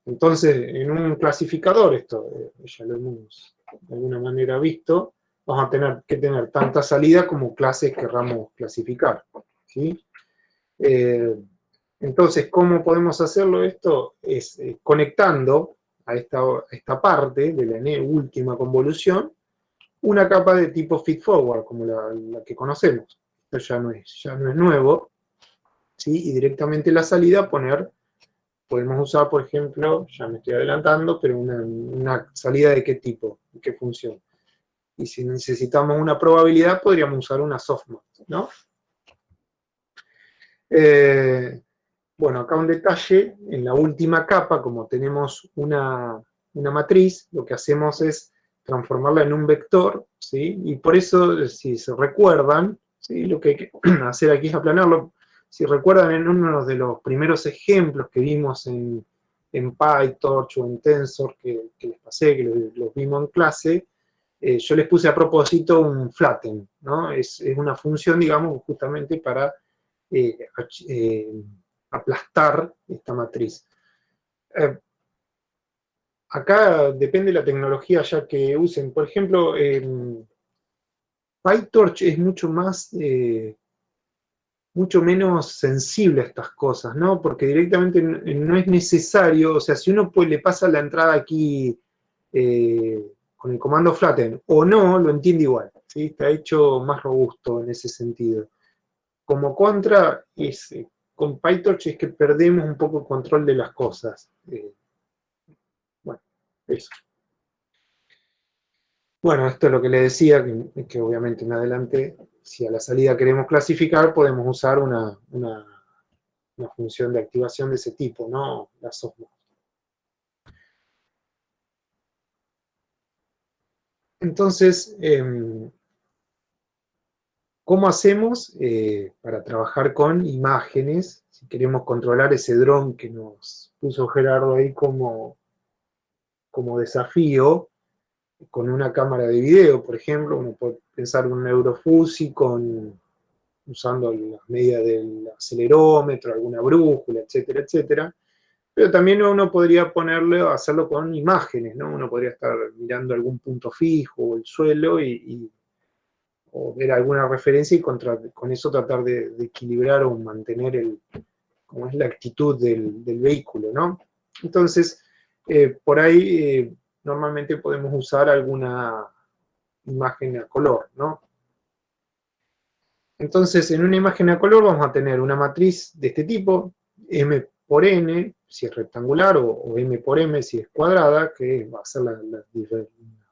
Entonces, en un clasificador, esto ya lo hemos de alguna manera visto, vamos a tener que tener tanta salida como clases querramos clasificar, ¿sí? Entonces, ¿cómo podemos hacerlo esto? Es conectando a esta parte de la última convolución una capa de tipo feedforward, como la que conocemos. Esto ya no es nuevo, ¿sí? Y directamente la salida podemos usar, por ejemplo, ya me estoy adelantando, pero una salida de qué tipo, de qué función. Y si necesitamos una probabilidad, podríamos usar una softmax, ¿no? Bueno, acá un detalle, en la última capa, como tenemos una matriz, lo que hacemos es transformarla en un vector, ¿sí? Y por eso, si se recuerdan, ¿sí? Lo que hay que hacer aquí es aplanarlo. Si recuerdan, en uno de los primeros ejemplos que vimos en PyTorch o en Tensor, que les pasé, que los vimos en clase, yo les puse a propósito un flatten, ¿no? Es una función, digamos, justamente para aplastar esta matriz. Acá depende de la tecnología ya que usen. Por ejemplo, PyTorch es mucho menos sensible a estas cosas, ¿no? Porque directamente no es necesario, o sea, si uno le pasa la entrada aquí con el comando flatten o no, lo entiende igual, ¿sí? Está hecho más robusto en ese sentido. Como contra, con PyTorch es que perdemos un poco el control de las cosas. Bueno, eso. Bueno, esto es lo que le decía, que obviamente me adelanté. Si a la salida queremos clasificar, podemos usar una función de activación de ese tipo, ¿no? La softmax. Entonces, ¿cómo hacemos para trabajar con imágenes? Si queremos controlar ese dron que nos puso Gerardo ahí como desafío, con una cámara de video, por ejemplo, uno puede pensar en un Neurofuzzy usando las medidas del acelerómetro, alguna brújula, etcétera, etcétera. Pero también uno podría hacerlo con imágenes, ¿no? Uno podría estar mirando algún punto fijo o el suelo o ver alguna referencia y con eso tratar de equilibrar o mantener como es la actitud del vehículo, ¿no? Entonces, por ahí normalmente podemos usar alguna imagen a color, ¿no? Entonces, en una imagen a color vamos a tener una matriz de este tipo, M por N, si es rectangular, o M por M, si es cuadrada, que va a ser la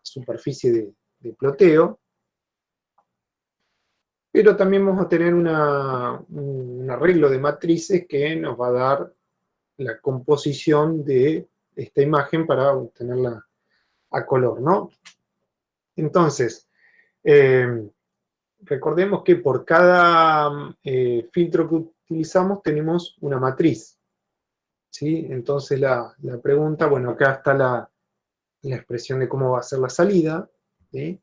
superficie de ploteo. Pero también vamos a tener un arreglo de matrices que nos va a dar la composición de esta imagen para obtenerla a color, ¿no? Entonces, recordemos que por cada filtro que utilizamos tenemos una matriz, ¿sí? Entonces la pregunta, bueno, acá está la expresión de cómo va a ser la salida, ¿sí?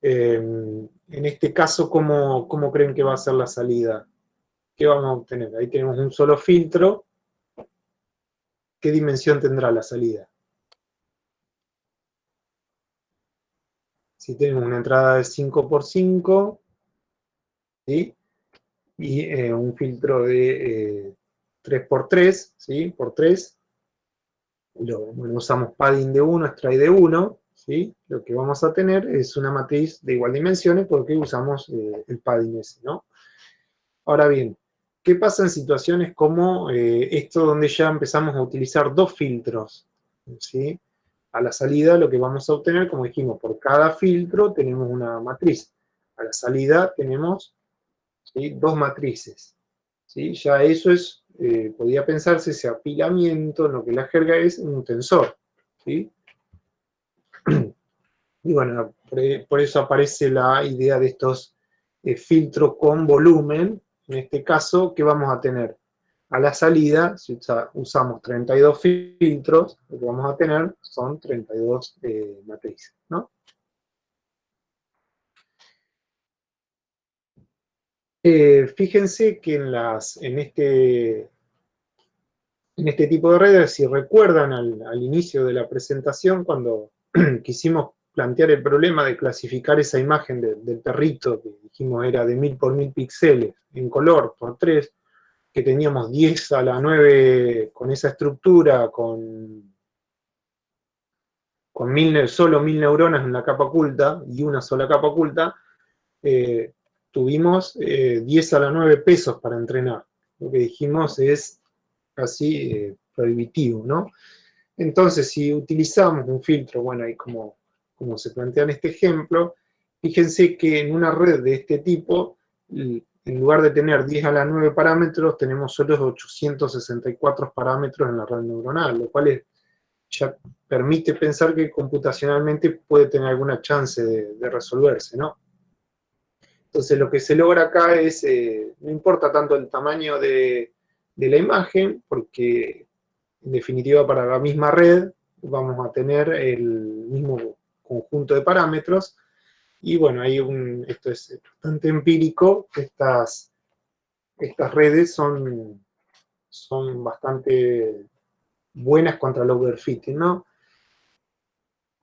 En este caso, ¿cómo creen que va a ser la salida? ¿Qué vamos a obtener? Ahí tenemos un solo filtro. ¿Qué dimensión tendrá la salida? Si tenemos una entrada de 5 por 5, ¿sí? Y un filtro de 3 por 3, ¿sí? Por 3. Bueno, usamos padding de 1, extrae de 1, ¿sí? Lo que vamos a tener es una matriz de igual dimensiones porque usamos el padding ese, ¿no? Ahora bien, ¿qué pasa en situaciones como esto donde ya empezamos a utilizar dos filtros? ¿Sí? A la salida lo que vamos a obtener, como dijimos, por cada filtro tenemos una matriz. A la salida tenemos, ¿sí?, dos matrices. ¿Sí? Ya eso es, podría pensarse ese apilamiento, en lo que la jerga es un tensor. ¿Sí? Y bueno, por eso aparece la idea de estos filtros con volumen. En este caso, ¿qué vamos a tener? A la salida, si usamos 32 filtros, lo que vamos a tener son 32 matrices, ¿no? Fíjense que en este tipo de redes, si recuerdan al inicio de la presentación, cuando quisimos plantear el problema de clasificar esa imagen del perrito, que dijimos era de 1000 por 1000 píxeles, en color por 3, que teníamos 10 a la 9 con esa estructura, con solo 1000 neuronas en la capa oculta y una sola capa oculta, tuvimos 10 a la 9 pesos para entrenar. Lo que dijimos es casi prohibitivo, ¿no? Entonces, si utilizamos un filtro, bueno, ahí como se plantea en este ejemplo, fíjense que en una red de este tipo, en lugar de tener 10 a la 9 parámetros, tenemos solo 864 parámetros en la red neuronal, lo cual ya permite pensar que computacionalmente puede tener alguna chance de resolverse, ¿no? Entonces lo que se logra acá es, no importa tanto el tamaño de la imagen, porque en definitiva para la misma red vamos a tener el mismo conjunto de parámetros, y bueno, esto es bastante empírico, estas redes son bastante buenas contra el overfitting, ¿no?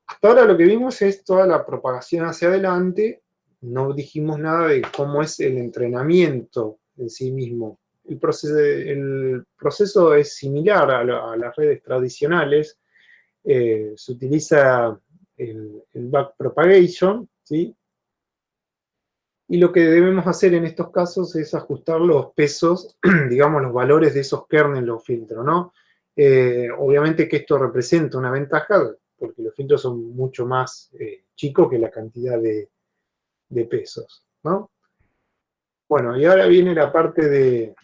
Hasta ahora lo que vimos es toda la propagación hacia adelante, no dijimos nada de cómo es el entrenamiento en sí mismo. El proceso es similar a las redes tradicionales, se utiliza el backpropagation, ¿sí? Y lo que debemos hacer en estos casos es ajustar los pesos, digamos, los valores de esos kernels, los filtros, ¿no? Obviamente que esto representa una ventaja, porque los filtros son mucho más chicos que la cantidad de pesos, ¿no? Bueno, y ahora viene la parte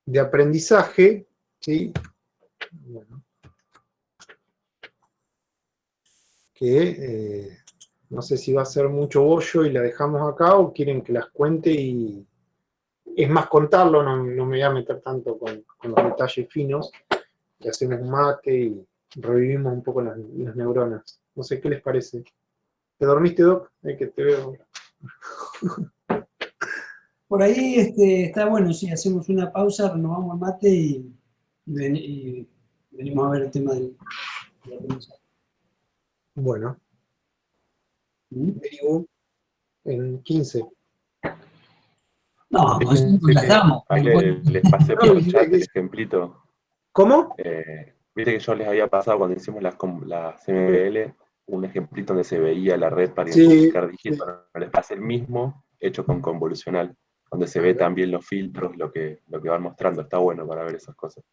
de aprendizaje, ¿sí? Bueno, que no sé si va a ser mucho bollo y la dejamos acá o quieren que las cuente y es más contarlo, no me voy a meter tanto con los detalles finos, que hacemos un mate y revivimos un poco las neuronas. No sé qué les parece. ¿Te dormiste, Doc? Que te veo. Por ahí está bueno, sí, hacemos una pausa, renovamos el mate y venimos a ver el tema del aprendizaje. Bueno, Derivu en 15. No, con Fíjense 5 ya que estamos. ahí les pasé por el chat el ejemplito. ¿Cómo? Viste que yo les había pasado cuando hicimos las MBL un ejemplito donde se veía la red para Sí, identificar dígitos. sí. Bueno, les pasé el mismo, hecho con convolucional, donde se ve también los filtros, lo que van mostrando. Está bueno para ver esas cosas.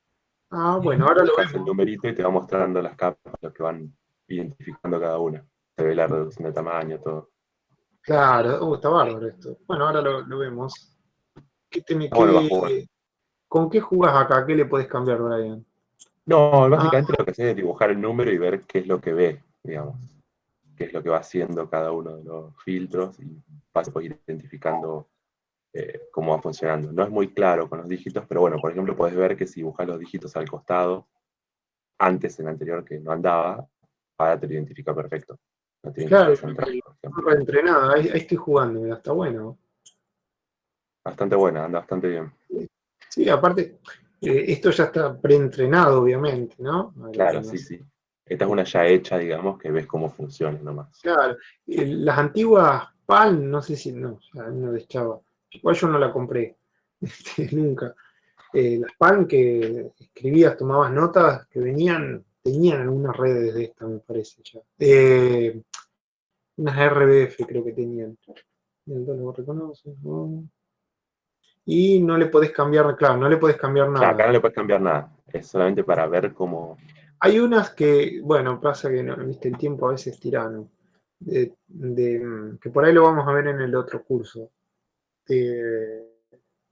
Ah, bueno, ahora lo Dejas el vemos. numerito y te va mostrando las capas, lo que van identificando cada una. Se ve la reducción de tamaño, todo. Claro, está bárbaro esto. Bueno, ahora lo vemos. Bueno, va a jugar. ¿Con qué jugás acá? ¿Qué le podés cambiar, Brian? No, básicamente lo que hace es dibujar el número y ver qué es lo que ve, digamos. Qué es lo que va haciendo cada uno de los filtros y vas a ir identificando cómo va funcionando. No es muy claro con los dígitos, pero bueno, por ejemplo, puedes ver que si dibujas los dígitos al costado, antes en el anterior que no andaba, ahora te lo identifica perfecto. No tiene que Claro, concentrar, por ejemplo. reentrenado, ahí estoy jugando, mira, está bueno. Bastante buena, anda bastante bien. Sí, aparte, esto ya está preentrenado, obviamente, ¿no? A lo que Claro, sí, nos- sí. Esta es una ya hecha, digamos, que ves cómo funciona nomás. Claro, las antiguas PAL, no sé si, no, ya no deschaba. Igual yo no la compré, nunca. Las PAL que escribías, tomabas notas, que venían, tenían algunas redes de esta, me parece ya. Unas RBF creo que tenían. El lo reconoce, ¿no? Y no le podés cambiar, claro, no le podés cambiar Claro, acá nada. no le puedes cambiar nada. Es solamente para ver cómo. Hay unas que, bueno, pasa que no, viste, el tiempo a veces es tirano. Que por ahí lo vamos a ver en el otro curso. De,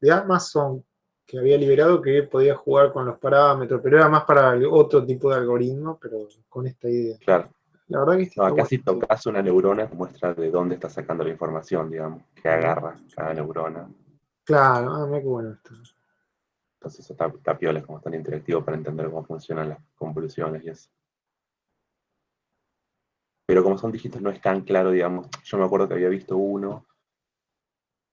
de Amazon, que había liberado que podía jugar con los parámetros, pero era más para otro tipo de algoritmo, pero con esta idea. Claro. La verdad que este No, está acá bueno. si tocas una neurona te muestra de dónde está sacando la información, digamos, que agarra cada neurona. Claro, mira qué bueno esto. Entonces eso está piola, es como tan interactivo para entender cómo funcionan las convoluciones y eso. Pero como son dígitos no es tan claro, digamos. Yo me acuerdo que había visto uno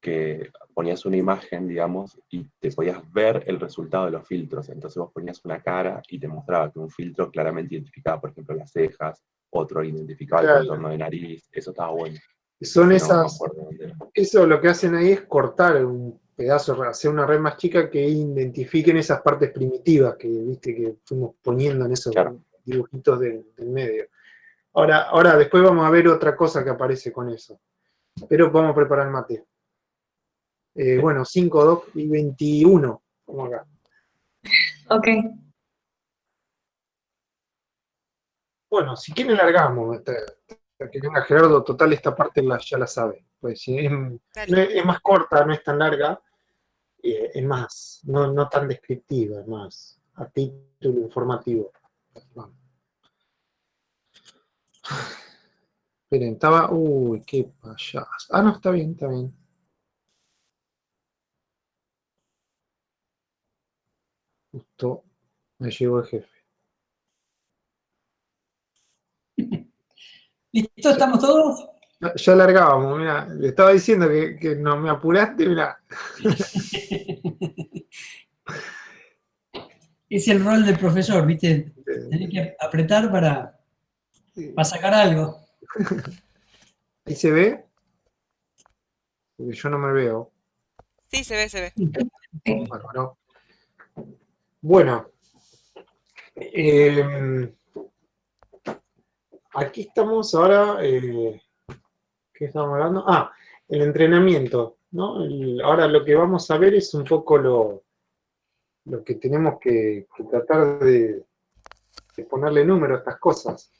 que ponías una imagen, digamos, y te podías ver el resultado de los filtros. Entonces vos ponías una cara y te mostraba que un filtro claramente identificaba, por ejemplo, las cejas, otro identificaba el Claro, contorno de nariz. Eso estaba bueno. son Ese no me esas, acuerdo dónde era. eso lo que hacen ahí es cortar un pedazo, hacer una red más chica que identifiquen esas partes primitivas que viste que fuimos poniendo en esos Claro. dibujitos del medio. Ahora, después vamos a ver otra cosa que aparece con eso. Pero vamos a preparar el mate. Bueno, 5, 2 y 21. Vamos acá. Ok. Bueno, si quieren largamos. Que venga Gerardo, total, esta parte ya la sabe. Pues si Dale. es más corta, no es tan larga, es más, no tan descriptiva, es más a título informativo. Vamos. Esperen, estaba. Uy, qué payaso. Ah, no, está bien, está bien. Justo me llegó el jefe. ¿Listo? ¿Estamos todos? Ya largábamos, mira. Le estaba diciendo que no me apuraste, mira. Es el rol del profesor, ¿viste? Tenés que apretar para sacar algo. Ahí se ve, porque yo no me veo. Sí, se ve, se ve. Bárbaro. Bueno, aquí estamos ahora. ¿Qué estamos hablando? Ah, el entrenamiento, ¿no? Ahora lo que vamos a ver es un poco lo que tenemos que tratar de ponerle número a estas cosas.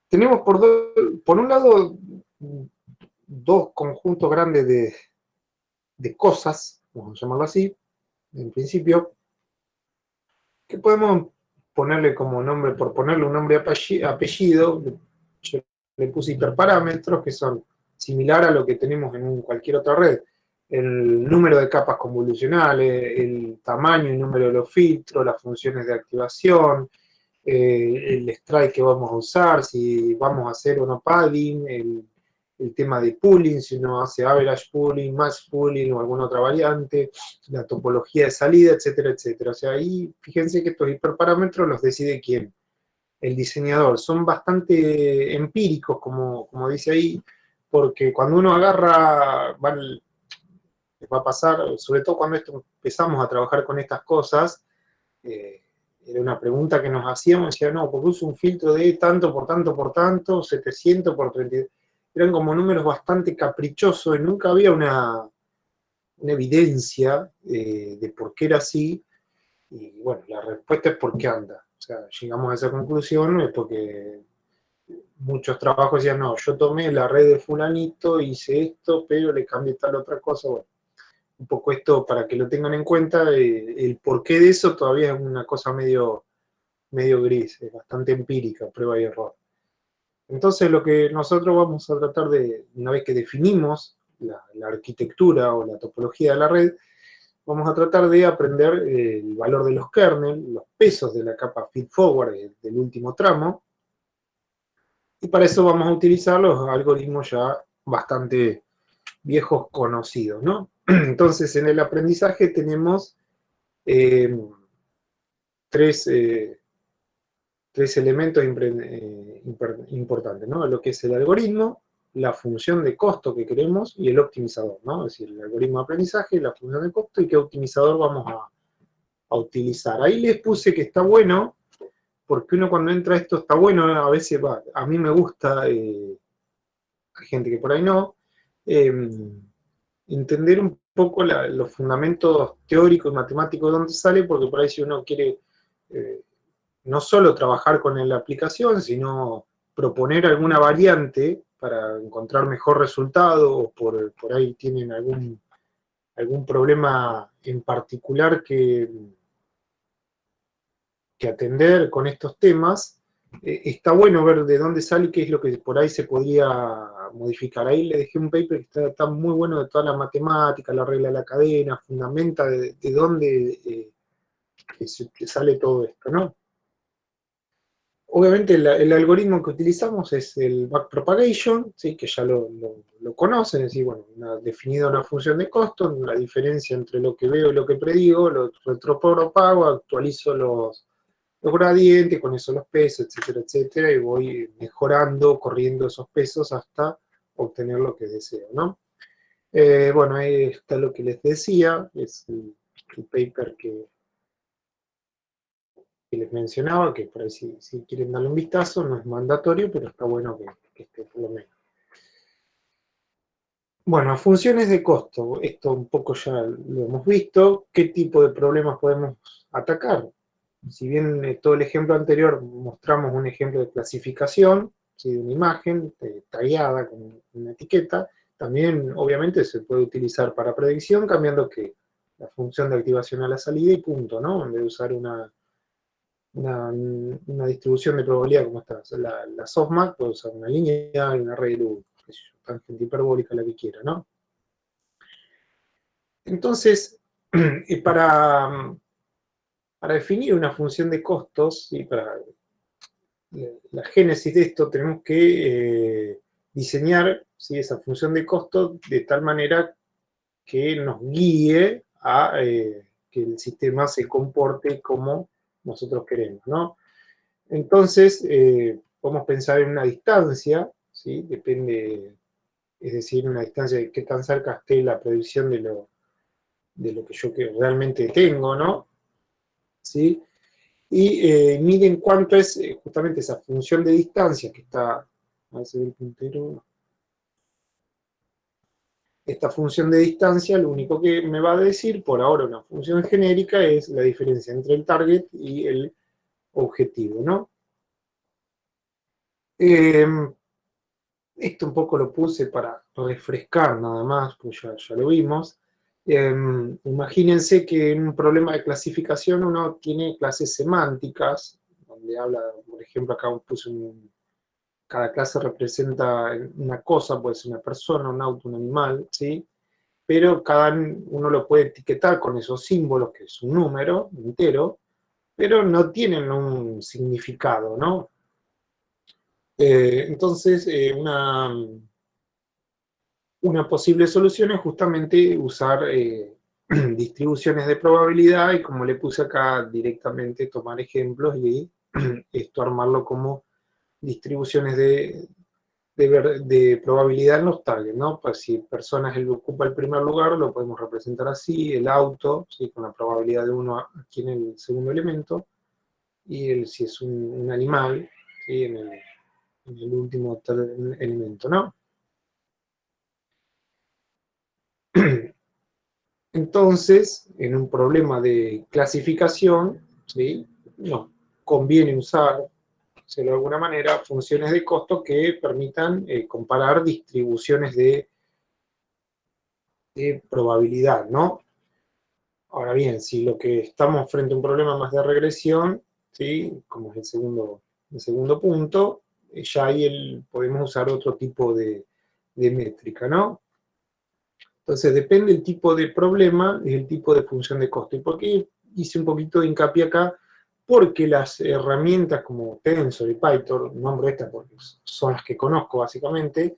Tenemos por un lado dos conjuntos grandes de cosas, vamos a llamarlo así, en principio, que podemos ponerle como nombre, por ponerle un nombre apellido, yo le puse hiperparámetros que son similar a lo que tenemos en cualquier otra red. El número de capas convolucionales, el tamaño y número de los filtros, las funciones de activación, el strike que vamos a usar, si vamos a hacer o no padding, el tema de pooling, si uno hace average pooling, max pooling o alguna otra variante, la topología de salida, etcétera, etcétera. O sea, ahí fíjense que estos hiperparámetros los decide quién, el diseñador. Son bastante empíricos, como dice ahí, porque cuando uno agarra, les va a pasar, sobre todo cuando empezamos a trabajar con estas cosas, era una pregunta que nos hacíamos, decía, no, porque uso un filtro de tanto por tanto por tanto, 700 por 32. Eran como números bastante caprichosos y nunca había una evidencia de por qué era así. Y bueno, la respuesta es porque anda. O sea, llegamos a esa conclusión es porque muchos trabajos decían, no, yo tomé la red de fulanito, hice esto, pero le cambié tal otra cosa. Bueno, un poco esto para que lo tengan en cuenta, el porqué de eso todavía es una cosa medio gris, es bastante empírica, prueba y error. Entonces lo que nosotros vamos a tratar de, una vez que definimos la arquitectura o la topología de la red, vamos a tratar de aprender el valor de los kernel, los pesos de la capa feedforward del último tramo, Y para eso vamos a utilizar los algoritmos ya bastante viejos conocidos, ¿no? Entonces, en el aprendizaje tenemos tres elementos importantes, ¿no? Lo que es el algoritmo, la función de costo que queremos y el optimizador, ¿no? Es decir, el algoritmo de aprendizaje, la función de costo y qué optimizador vamos a utilizar. Ahí les puse que está bueno, porque uno cuando entra a esto está bueno, a veces a mí me gusta, hay gente que por ahí no, entender un poco los fundamentos teóricos y matemáticos de dónde sale, porque por ahí si uno quiere no solo trabajar con la aplicación, sino proponer alguna variante para encontrar mejor resultado, o por ahí tienen algún problema en particular que atender con estos temas, está bueno ver de dónde sale y qué es lo que por ahí se podría modificar. Ahí le dejé un paper que está muy bueno de toda la matemática, la regla de la cadena, fundamenta de dónde que sale todo esto, ¿no? Obviamente el algoritmo que utilizamos es el backpropagation, ¿sí? Que ya lo conocen, es decir, bueno, definida una función de costo, la diferencia entre lo que veo y lo que predigo, lo retropropago, actualizo los gradientes, con eso los pesos, etcétera, etcétera, y voy mejorando, corriendo esos pesos hasta obtener lo que deseo, ¿no? Bueno, ahí está lo que les decía, es el paper que les mencionaba, que por ahí si quieren darle un vistazo, no es mandatorio, pero está bueno que esté por lo menos. Bueno, funciones de costo, esto un poco ya lo hemos visto. ¿Qué tipo de problemas podemos atacar? Si bien todo el ejemplo anterior mostramos un ejemplo de clasificación, ¿sí? De una imagen tagueada con una etiqueta, también obviamente se puede utilizar para predicción, cambiando que la función de activación a la salida y punto, ¿no? En vez de usar una distribución de probabilidad como esta, la softmax, puede usar una línea y una red de luz, tangente hiperbólica, la que quiera, ¿no? Entonces, para definir una función de costos, y para la génesis de esto, tenemos que diseñar, ¿sí? Esa función de costo de tal manera que nos guíe a que el sistema se comporte como nosotros queremos, ¿no? Entonces, podemos pensar en una distancia, ¿sí? Depende, es decir, una distancia de qué tan cerca esté la predicción de lo que yo realmente tengo, ¿no? ¿Sí? Y miden cuánto es justamente esa función de distancia que está, a ver si ve el puntero. Esta función de distancia, lo único que me va a decir, por ahora una función genérica, es la diferencia entre el target y el objetivo, ¿no? Esto un poco lo puse para refrescar nada más, pues ya lo vimos. Imagínense que en un problema de clasificación uno tiene clases semánticas, donde habla, por ejemplo, acá puse cada clase representa una cosa, puede ser una persona, un auto, un animal, ¿sí? Pero cada uno lo puede etiquetar con esos símbolos, que es un número entero, pero no tienen un significado, ¿no? Entonces, una posible solución es justamente usar distribuciones de probabilidad y, como le puse acá, directamente tomar ejemplos y esto armarlo como distribuciones de probabilidad en los targets, ¿no? Pues si personas ocupa el primer lugar, lo podemos representar así, el auto, ¿sí? Con la probabilidad de 1 aquí en el segundo elemento, y si es un animal, ¿sí? En el último elemento, ¿no? Entonces, en un problema de clasificación, ¿sí? Nos conviene usar, de alguna manera, funciones de costo que permitan comparar distribuciones de probabilidad, ¿no? Ahora bien, si lo que estamos frente a un problema más de regresión, ¿sí? Como es el segundo punto, ya ahí podemos usar otro tipo de métrica, ¿no? Entonces, depende del tipo de problema y el tipo de función de costo. ¿Y por qué hice un poquito de hincapié acá? porque las herramientas como Tensor y Python, nombro estas porque son las que conozco básicamente,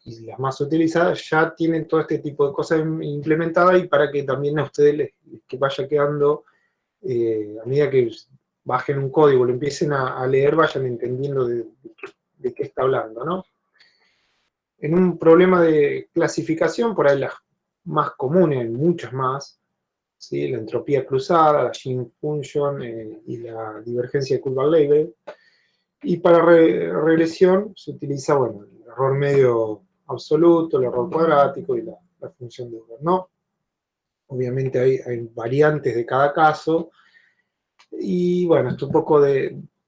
y las más utilizadas, ya tienen todo este tipo de cosas implementadas, y para que también a ustedes que vaya quedando, a medida que bajen un código, lo empiecen a leer, vayan entendiendo de qué está hablando, ¿no? En un problema de clasificación, por ahí las más comunes, muchas más, ¿sí? La entropía cruzada, la Gini function y la divergencia de Kullback-Leibel. Y para regresión se utiliza, bueno, el error medio absoluto, el error cuadrático y la función de Euler, ¿no? Obviamente hay variantes de cada caso. Y bueno, esto un poco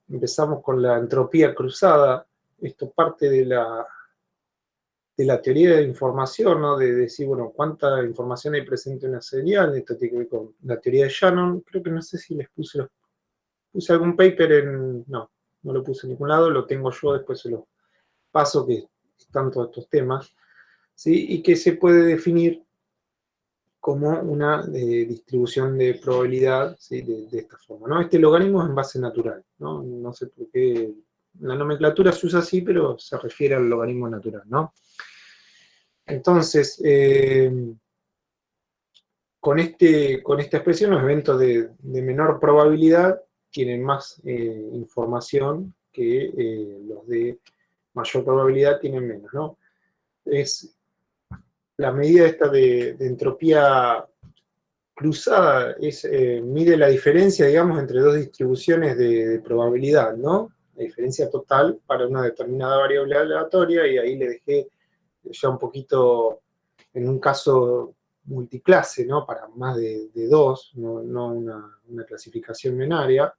empezamos con la entropía cruzada. Esto parte de la teoría de información, ¿no? De decir, bueno, cuánta información hay presente en una señal. Esto tiene que ver con la teoría de Shannon. Creo que no sé si les puse algún paper no lo puse en ningún lado, lo tengo yo, después se lo paso, que están todos estos temas, ¿sí? Y que se puede definir como una distribución de probabilidad, ¿sí? de esta forma, ¿no? Este logaritmo es en base natural, ¿no? No sé por qué la nomenclatura se usa así, pero se refiere al logaritmo natural, ¿no? Entonces, con esta expresión, los eventos de menor probabilidad tienen más información que los de mayor probabilidad tienen menos, ¿no? Es la medida esta de entropía cruzada, mide la diferencia, digamos, entre dos distribuciones de probabilidad, ¿no? La diferencia total para una determinada variable aleatoria, y ahí le dejé ya un poquito, en un caso multiclase, ¿no? Para más de dos, no una clasificación binaria.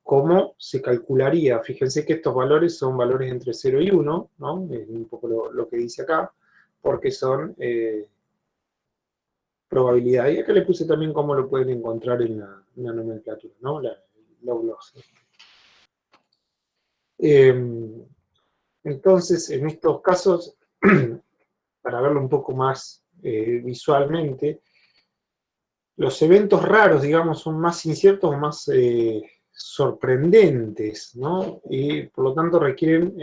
¿Cómo se calcularía? Fíjense que estos valores son valores entre 0 y 1, ¿no? Es un poco lo que dice acá, porque son probabilidad. Y acá le puse también cómo lo pueden encontrar en la nomenclatura, ¿no? Los entonces, en estos casos, para verlo un poco más visualmente, los eventos raros, digamos, son más inciertos o más sorprendentes, ¿no? Y por lo tanto requieren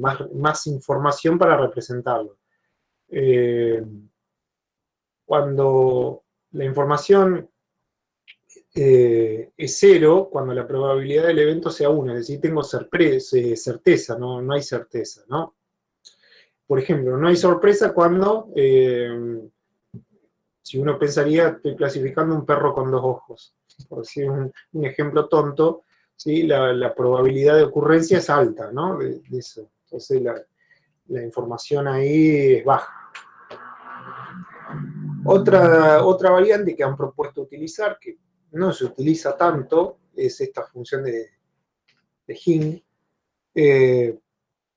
más información para representarlo. Cuando la información es 0, cuando la probabilidad del evento sea 1, es decir, tengo certeza, no hay certeza, ¿no? Por ejemplo, no hay sorpresa cuando, si uno pensaría, estoy clasificando un perro con dos ojos, por decir un ejemplo tonto, ¿sí? La probabilidad de ocurrencia es alta, ¿no? De eso. Entonces la información ahí es baja. Otra variante que han propuesto utilizar, que no se utiliza tanto, es esta función de Hing.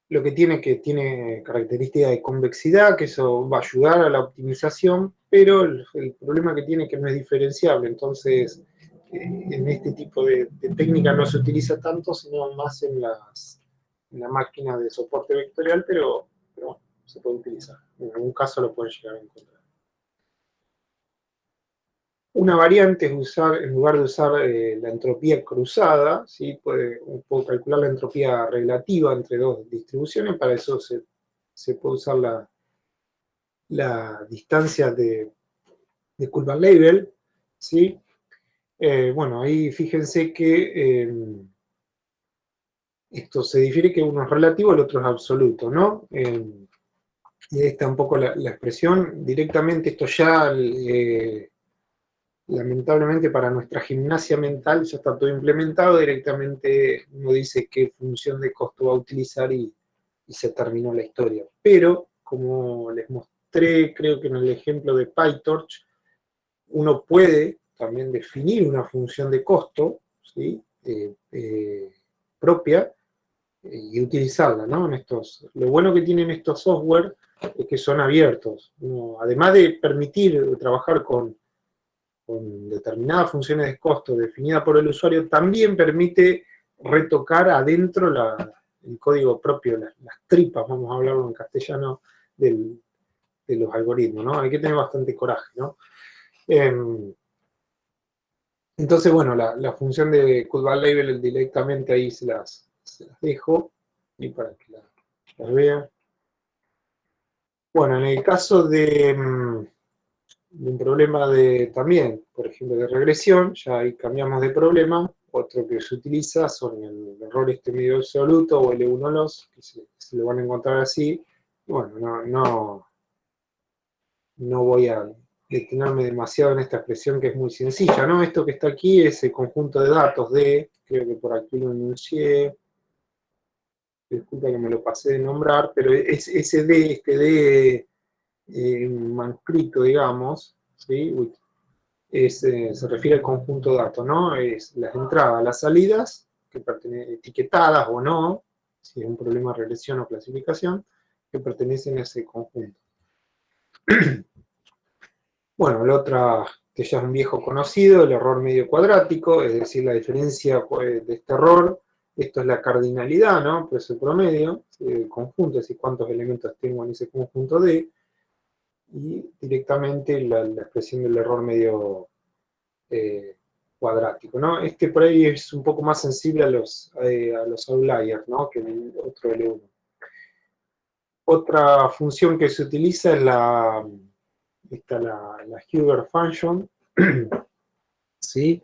Lo que tiene característica de convexidad, que eso va a ayudar a la optimización, pero el problema que tiene es que no es diferenciable. Entonces, en este tipo de técnica no se utiliza tanto, sino más en la máquina de soporte vectorial, pero bueno, se puede utilizar. En algún caso lo pueden llegar a encontrar. Una variante es usar, en lugar de usar la entropía cruzada, ¿sí? Puedo calcular la entropía relativa entre dos distribuciones. Para eso se puede usar la distancia de Kullback-Leibel, ¿sí? Bueno, ahí fíjense que esto se difiere, que uno es relativo, el otro es absoluto, ¿no? Y ahí está un poco la expresión. Directamente esto ya... lamentablemente para nuestra gimnasia mental ya está todo implementado, directamente uno dice qué función de costo va a utilizar y se terminó la historia. Pero, como les mostré, creo que en el ejemplo de PyTorch, uno puede también definir una función de costo, ¿sí? Propia, y utilizarla, ¿no? Lo bueno que tienen estos software es que son abiertos. Además de permitir trabajar con determinadas funciones de costo definidas por el usuario, también permite retocar adentro el código propio, las tripas, vamos a hablarlo en castellano, de los algoritmos, ¿no? Hay que tener bastante coraje, ¿no? Entonces, bueno, la función de Coolbal Label directamente ahí se las dejo, y para que las vean. Bueno, en el caso de un problema también, por ejemplo, de regresión, ya ahí cambiamos de problema. Otro que se utiliza son el error medio absoluto o L1 loss, que se lo van a encontrar así. Bueno, no voy a detenerme demasiado en esta expresión que es muy sencilla, ¿no? Esto que está aquí es el conjunto de datos de, creo que por aquí lo enuncié, disculpa que me lo pasé de nombrar, pero es ese D, D manuscrito, digamos, ¿sí? Se refiere al conjunto de datos, ¿no? Es las entradas, las salidas, que etiquetadas o no, si es un problema de regresión o clasificación, que pertenecen a ese conjunto. Bueno, la otra, que ya es un viejo conocido, el error medio cuadrático, es decir, la diferencia de este error, esto es la cardinalidad, ¿no? Pues el promedio, el conjunto, es decir, cuántos elementos tengo en ese conjunto D, y directamente la expresión del error medio cuadrático, ¿no? Este por ahí es un poco más sensible a los outliers, ¿no? Que el otro L1. Otra función que se utiliza es la Hubert function, ¿sí?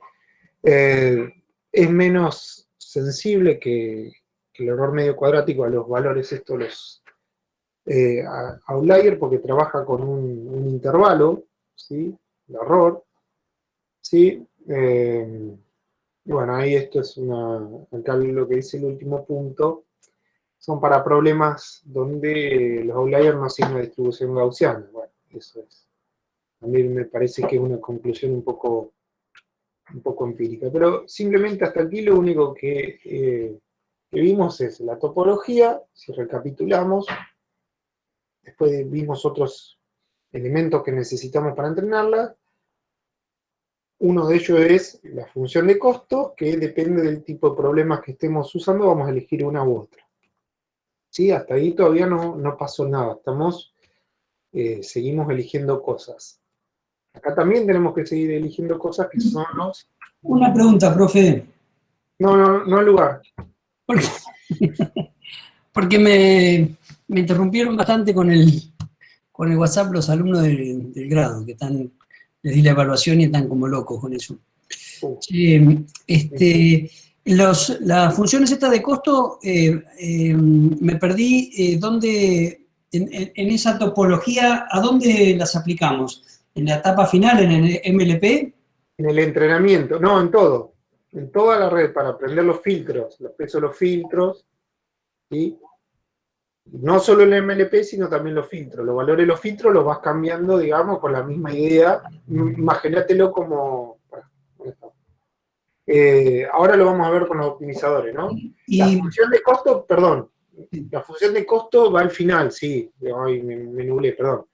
Es menos sensible que el error medio cuadrático a los valores estos, los outlier, porque trabaja con un intervalo, ¿sí? De error, ¿sí? Y bueno, ahí esto es acá lo que dice el último punto, son para problemas donde los outliers no siguen una distribución gaussiana. Bueno, eso es. A mí me parece que es una conclusión un poco empírica, pero simplemente hasta aquí lo único que vimos es la topología, si recapitulamos, después vimos otros elementos que necesitamos para entrenarla. Uno de ellos es la función de costo, que depende del tipo de problemas que estemos usando, vamos a elegir una u otra. ¿Sí? Hasta ahí todavía no pasó nada, seguimos eligiendo cosas. Acá también tenemos que seguir eligiendo cosas que son los... Una pregunta, profe. No al lugar. Porque me interrumpieron bastante con el WhatsApp los alumnos del grado, que les di la evaluación y están como locos con eso. Las funciones estas de costo, me perdí, en esa topología, ¿a dónde las aplicamos? ¿En la etapa final, en el MLP? En el entrenamiento, no, en todo. En toda la red, para aprender los filtros, los pesos de los filtros, ¿sí? No solo el MLP, sino también los filtros. Los valores de los filtros los vas cambiando, digamos, con la misma idea. Imagínatelo como... ahora lo vamos a ver con los optimizadores, ¿no? La función de costo, perdón, la función de costo va al final, sí. Ay, me nublé, perdón.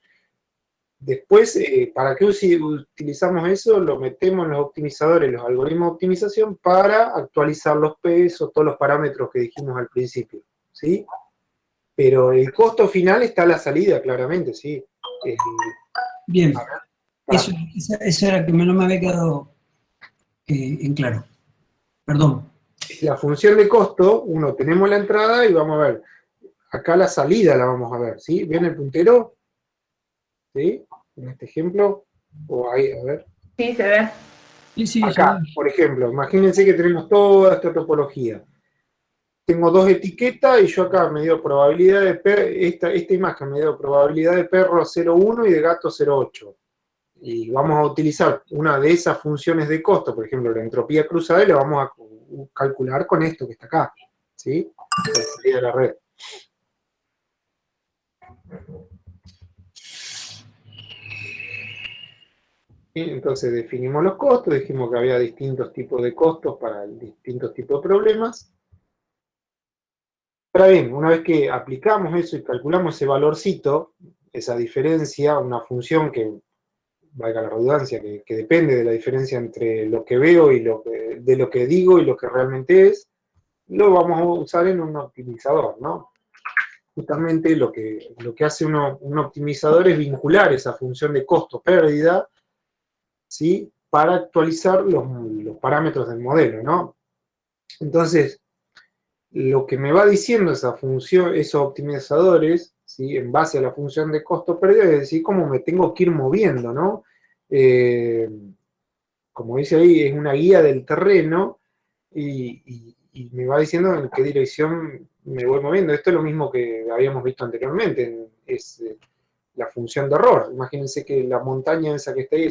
Después, ¿para qué utilizamos eso? Lo metemos en los optimizadores, los algoritmos de optimización, para actualizar los pesos, todos los parámetros que dijimos al principio, ¿sí? Pero el costo final está a la salida, claramente, sí. Bien, eso era que no me había quedado en claro. Perdón. La función de costo, tenemos la entrada y vamos a ver. Acá la salida la vamos a ver, ¿sí? ¿Ven el puntero? ¿Sí? En este ejemplo. O ahí, a ver. Sí, se ve. Sí, acá, por ejemplo, imagínense que tenemos toda esta topología. Tengo dos etiquetas y yo acá me dio probabilidad de esta imagen me dio probabilidad de perro 0,1 y de gato 0,8. Y vamos a utilizar una de esas funciones de costo, por ejemplo, la entropía cruzada, y la vamos a calcular con esto que está acá, ¿sí? La salida de la red. ¿Sí? Entonces definimos los costos, dijimos que había distintos tipos de costos para distintos tipos de problemas. Ahora bien, una vez que aplicamos eso y calculamos ese valorcito, esa diferencia, una función que, valga la redundancia, que depende de la diferencia entre lo que veo y de lo que digo y lo que realmente es, lo vamos a usar en un optimizador, ¿no? Justamente lo que hace un optimizador es vincular esa función de costo-pérdida, ¿sí? para actualizar los parámetros del modelo, ¿no? Entonces, lo que me va diciendo esa función, esos optimizadores, ¿sí? En base a la función de costo-pérdida, es decir, cómo me tengo que ir moviendo, ¿no? Como dice ahí, es una guía del terreno y me va diciendo en qué dirección me voy moviendo. Esto es lo mismo que habíamos visto anteriormente, es la función de error. Imagínense que la montaña esa que está ahí,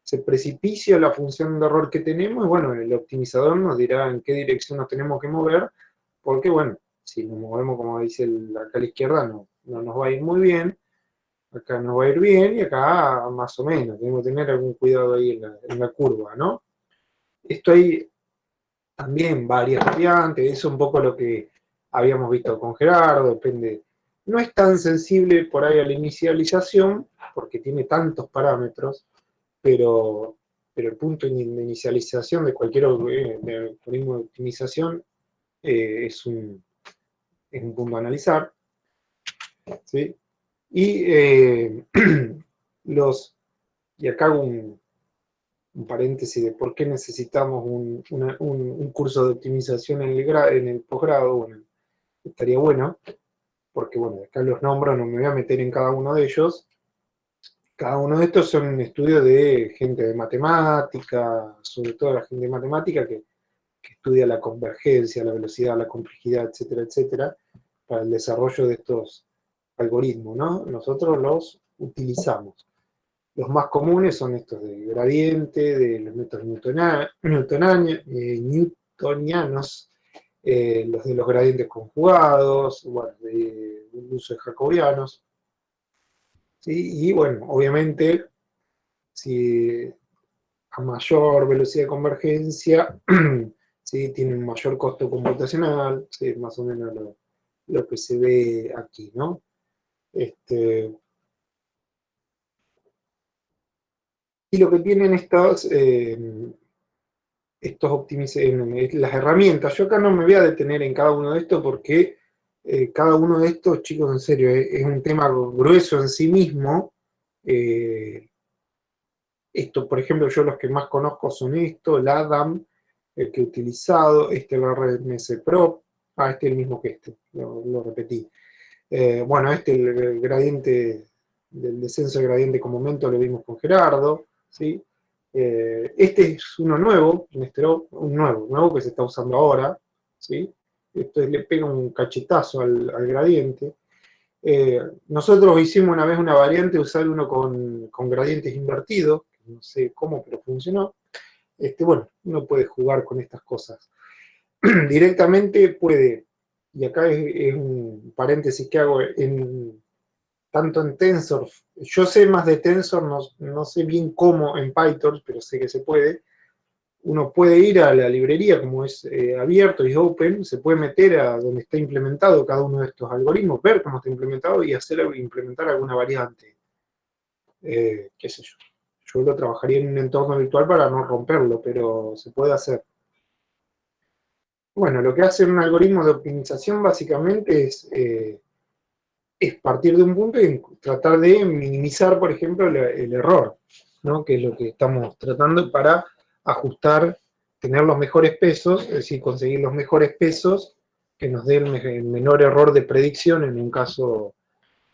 ese precipicio, la función de error que tenemos, y bueno, el optimizador nos dirá en qué dirección nos tenemos que mover, porque bueno, si nos movemos como dice acá a la izquierda, no nos va a ir muy bien, acá nos va a ir bien y acá más o menos, tenemos que tener algún cuidado ahí en la curva, ¿no? Esto hay también varias variantes, es un poco lo que habíamos visto con Gerardo, depende, no es tan sensible por ahí a la inicialización, porque tiene tantos parámetros, pero el punto de inicialización de cualquier algoritmo de optimización es un punto a analizar, ¿sí? Y y acá hago un paréntesis de por qué necesitamos un curso de optimización en el posgrado. Bueno, estaría bueno, porque bueno, acá los nombro, no me voy a meter en cada uno de ellos. Cada uno de estos son estudios de gente de matemática, sobre todo la gente de matemática que estudia la convergencia, la velocidad, la complejidad, etcétera, etcétera, para el desarrollo de estos algoritmos, ¿no? Nosotros los utilizamos. Los más comunes son estos de gradiente, de los métodos newtonianos, los de los gradientes conjugados, bueno, de uso de jacobianos. ¿Sí? Y bueno, obviamente, si a mayor velocidad de convergencia, ¿sí? Tiene un mayor costo computacional, ¿sí? Más o menos lo que se ve aquí, ¿no? Y lo que tienen las herramientas, yo acá no me voy a detener en cada uno de estos porque cada uno de estos, chicos, en serio, es un tema grueso en sí mismo. Esto, por ejemplo, yo los que más conozco son esto, el ADAM, el que he utilizado, el RMS Pro, este es el mismo que este, lo repetí. Bueno, el gradiente, del descenso del gradiente con momento lo vimos con Gerardo, ¿sí? Este es uno nuevo, un nuevo que se está usando ahora, ¿sí? Esto le pega un cachetazo al gradiente. Nosotros hicimos una vez una variante, usar uno con gradientes invertidos, no sé cómo, pero funcionó. Bueno, uno puede jugar con estas cosas. Directamente puede, y acá es un paréntesis que hago, tanto en Tensor, yo sé más de Tensor, no sé bien cómo en Python, pero sé que se puede. Uno puede ir a la librería, como es abierto y es open, se puede meter a donde está implementado cada uno de estos algoritmos, ver cómo está implementado y implementar alguna variante. Qué sé yo. Yo lo trabajaría en un entorno virtual para no romperlo, pero se puede hacer. Bueno, lo que hace un algoritmo de optimización básicamente es partir de un punto y tratar de minimizar, por ejemplo, el error, ¿no? Que es lo que estamos tratando para ajustar, tener los mejores pesos, es decir, conseguir los mejores pesos que nos den el menor error de predicción en un caso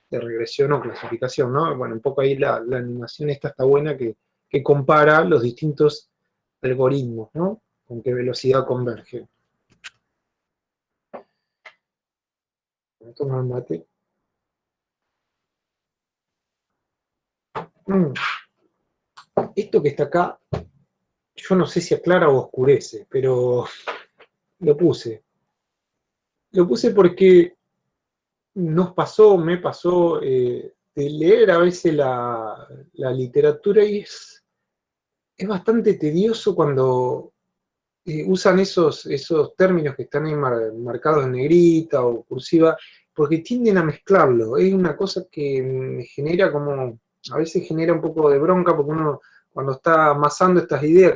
de regresión o clasificación, ¿no? Bueno, un poco ahí la animación esta está buena que compara los distintos algoritmos, ¿no? Con qué velocidad convergen. Toma el mate. Esto que está acá, yo no sé si aclara o oscurece, pero lo puse. Lo puse porque me pasó de leer a veces la literatura y es bastante tedioso cuando usan esos términos que están ahí marcados en negrita o cursiva, porque tienden a mezclarlo. Es una cosa que me genera a veces genera un poco de bronca, porque uno cuando está amasando estas ideas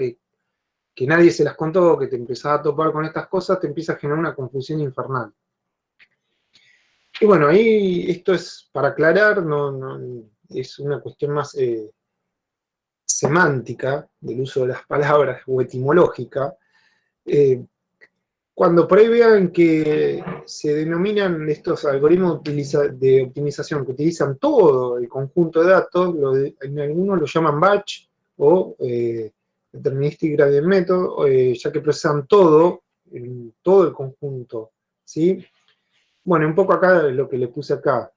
que nadie se las contó, que te empezás a topar con estas cosas, te empieza a generar una confusión infernal. Y bueno, ahí esto es para aclarar, es una cuestión más semántica del uso de las palabras o etimológica, cuando por ahí vean que se denominan estos algoritmos de optimización que utilizan todo el conjunto de datos, en algunos lo llaman batch o Deterministic Gradient Method, ya que procesan todo el conjunto, ¿sí? Bueno, un poco acá lo que le puse acá,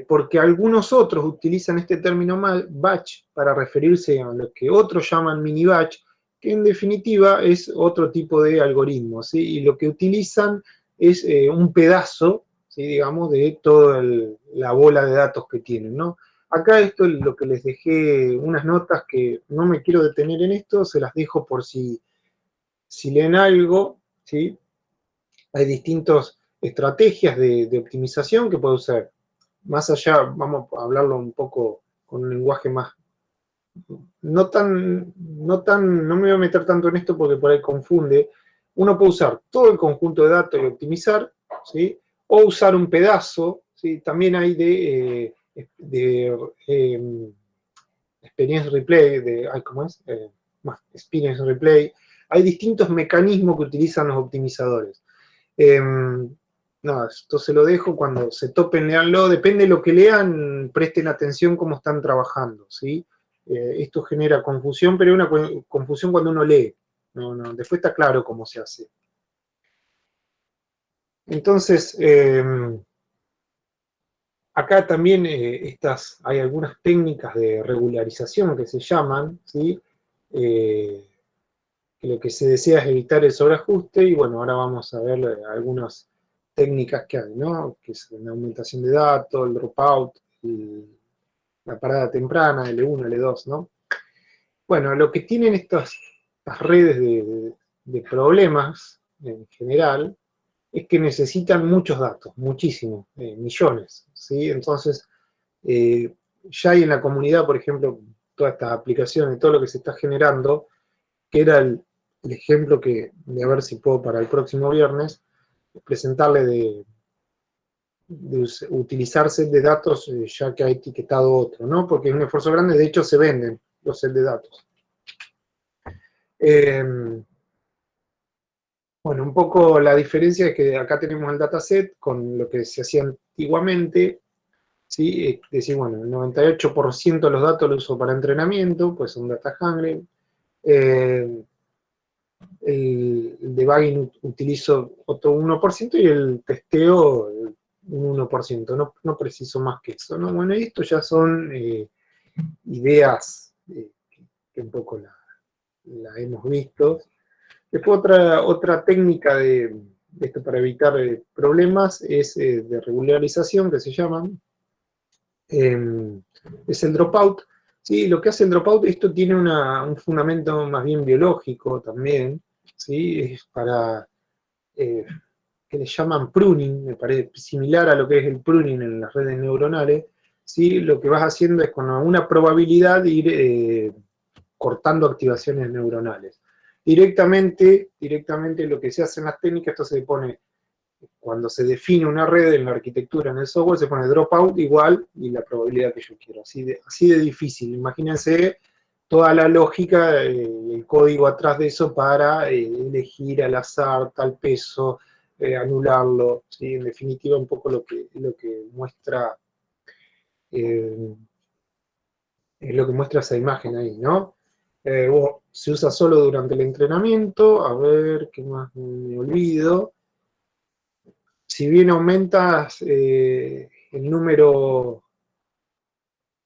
porque algunos otros utilizan este término batch para referirse a lo que otros llaman mini batch, que en definitiva es otro tipo de algoritmo, ¿sí? Y lo que utilizan es un pedazo, ¿sí? Digamos, de toda la bola de datos que tienen, ¿no? Acá esto es lo que les dejé, unas notas que no me quiero detener en esto, se las dejo por si leen algo, ¿sí? Hay distintas estrategias de optimización que puede usar. Más allá, vamos a hablarlo un poco con un lenguaje más no me voy a meter tanto en esto porque por ahí confunde. Uno puede usar todo el conjunto de datos y optimizar, ¿sí? O usar un pedazo, ¿sí? También hay experience replay, ¿cómo es? Experience replay. Hay distintos mecanismos que utilizan los optimizadores. No, esto se lo dejo, cuando se topen, leanlo, depende de lo que lean, presten atención cómo están trabajando, ¿sí? Esto genera confusión, pero es una confusión cuando uno lee, después está claro cómo se hace. Entonces, acá también hay algunas técnicas de regularización que se llaman, ¿sí? Que lo que se desea es evitar el sobreajuste, y bueno, ahora vamos a ver algunas técnicas que hay, ¿no? Que es la aumentación de datos, el dropout, la parada temprana, L1, L2, ¿no? Bueno, lo que tienen estas redes de problemas en general es que necesitan muchos datos, muchísimos, millones, ¿sí? Entonces, ya hay en la comunidad, por ejemplo, todas estas aplicaciones, todo lo que se está generando, que era el ejemplo de a ver si puedo para el próximo viernes, presentarle de utilizar set de datos ya que ha etiquetado otro, ¿no? Porque es un esfuerzo grande, de hecho se venden los set de datos. Bueno, un poco la diferencia es que acá tenemos el dataset con lo que se hacía antiguamente, ¿sí? Es decir, bueno, el 98% de los datos los uso para entrenamiento, pues son data handling. El debugging utilizo otro 1% y el testeo un 1%, no preciso más que eso, ¿no? Bueno, y esto ya son ideas que un poco la hemos visto. Después otra técnica de esto para evitar problemas es de regularización, que se llaman, es el dropout. ¿Sí? Lo que hace el dropout, esto tiene un fundamento más bien biológico también, ¿sí? Es para, que le llaman pruning, me parece similar a lo que es el pruning en las redes neuronales, ¿sí? Lo que vas haciendo es con una probabilidad de ir cortando activaciones neuronales. Directamente lo que se hace en las técnicas, esto se pone, cuando se define una red en la arquitectura, en el software, se pone dropout igual y la probabilidad que yo quiero. Así de difícil. Imagínense toda la lógica, el código atrás de eso para elegir al azar tal peso, anularlo, ¿sí? En definitiva, un poco lo que muestra es lo que muestra esa imagen ahí, ¿no? Se usa solo durante el entrenamiento, a ver, ¿qué más me olvido? Si bien aumentas el número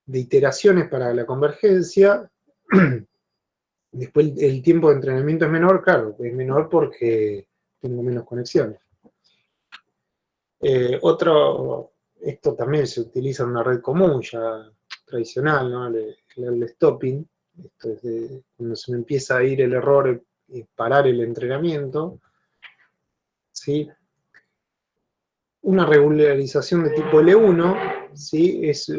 de iteraciones para la convergencia, después el tiempo de entrenamiento es menor, claro, es menor porque tengo menos conexiones. Esto también se utiliza en una red común, ya tradicional, ¿no? El stopping. Esto es cuando se me empieza a ir el error, parar el entrenamiento, ¿sí? Una regularización de tipo L1, ¿sí? Es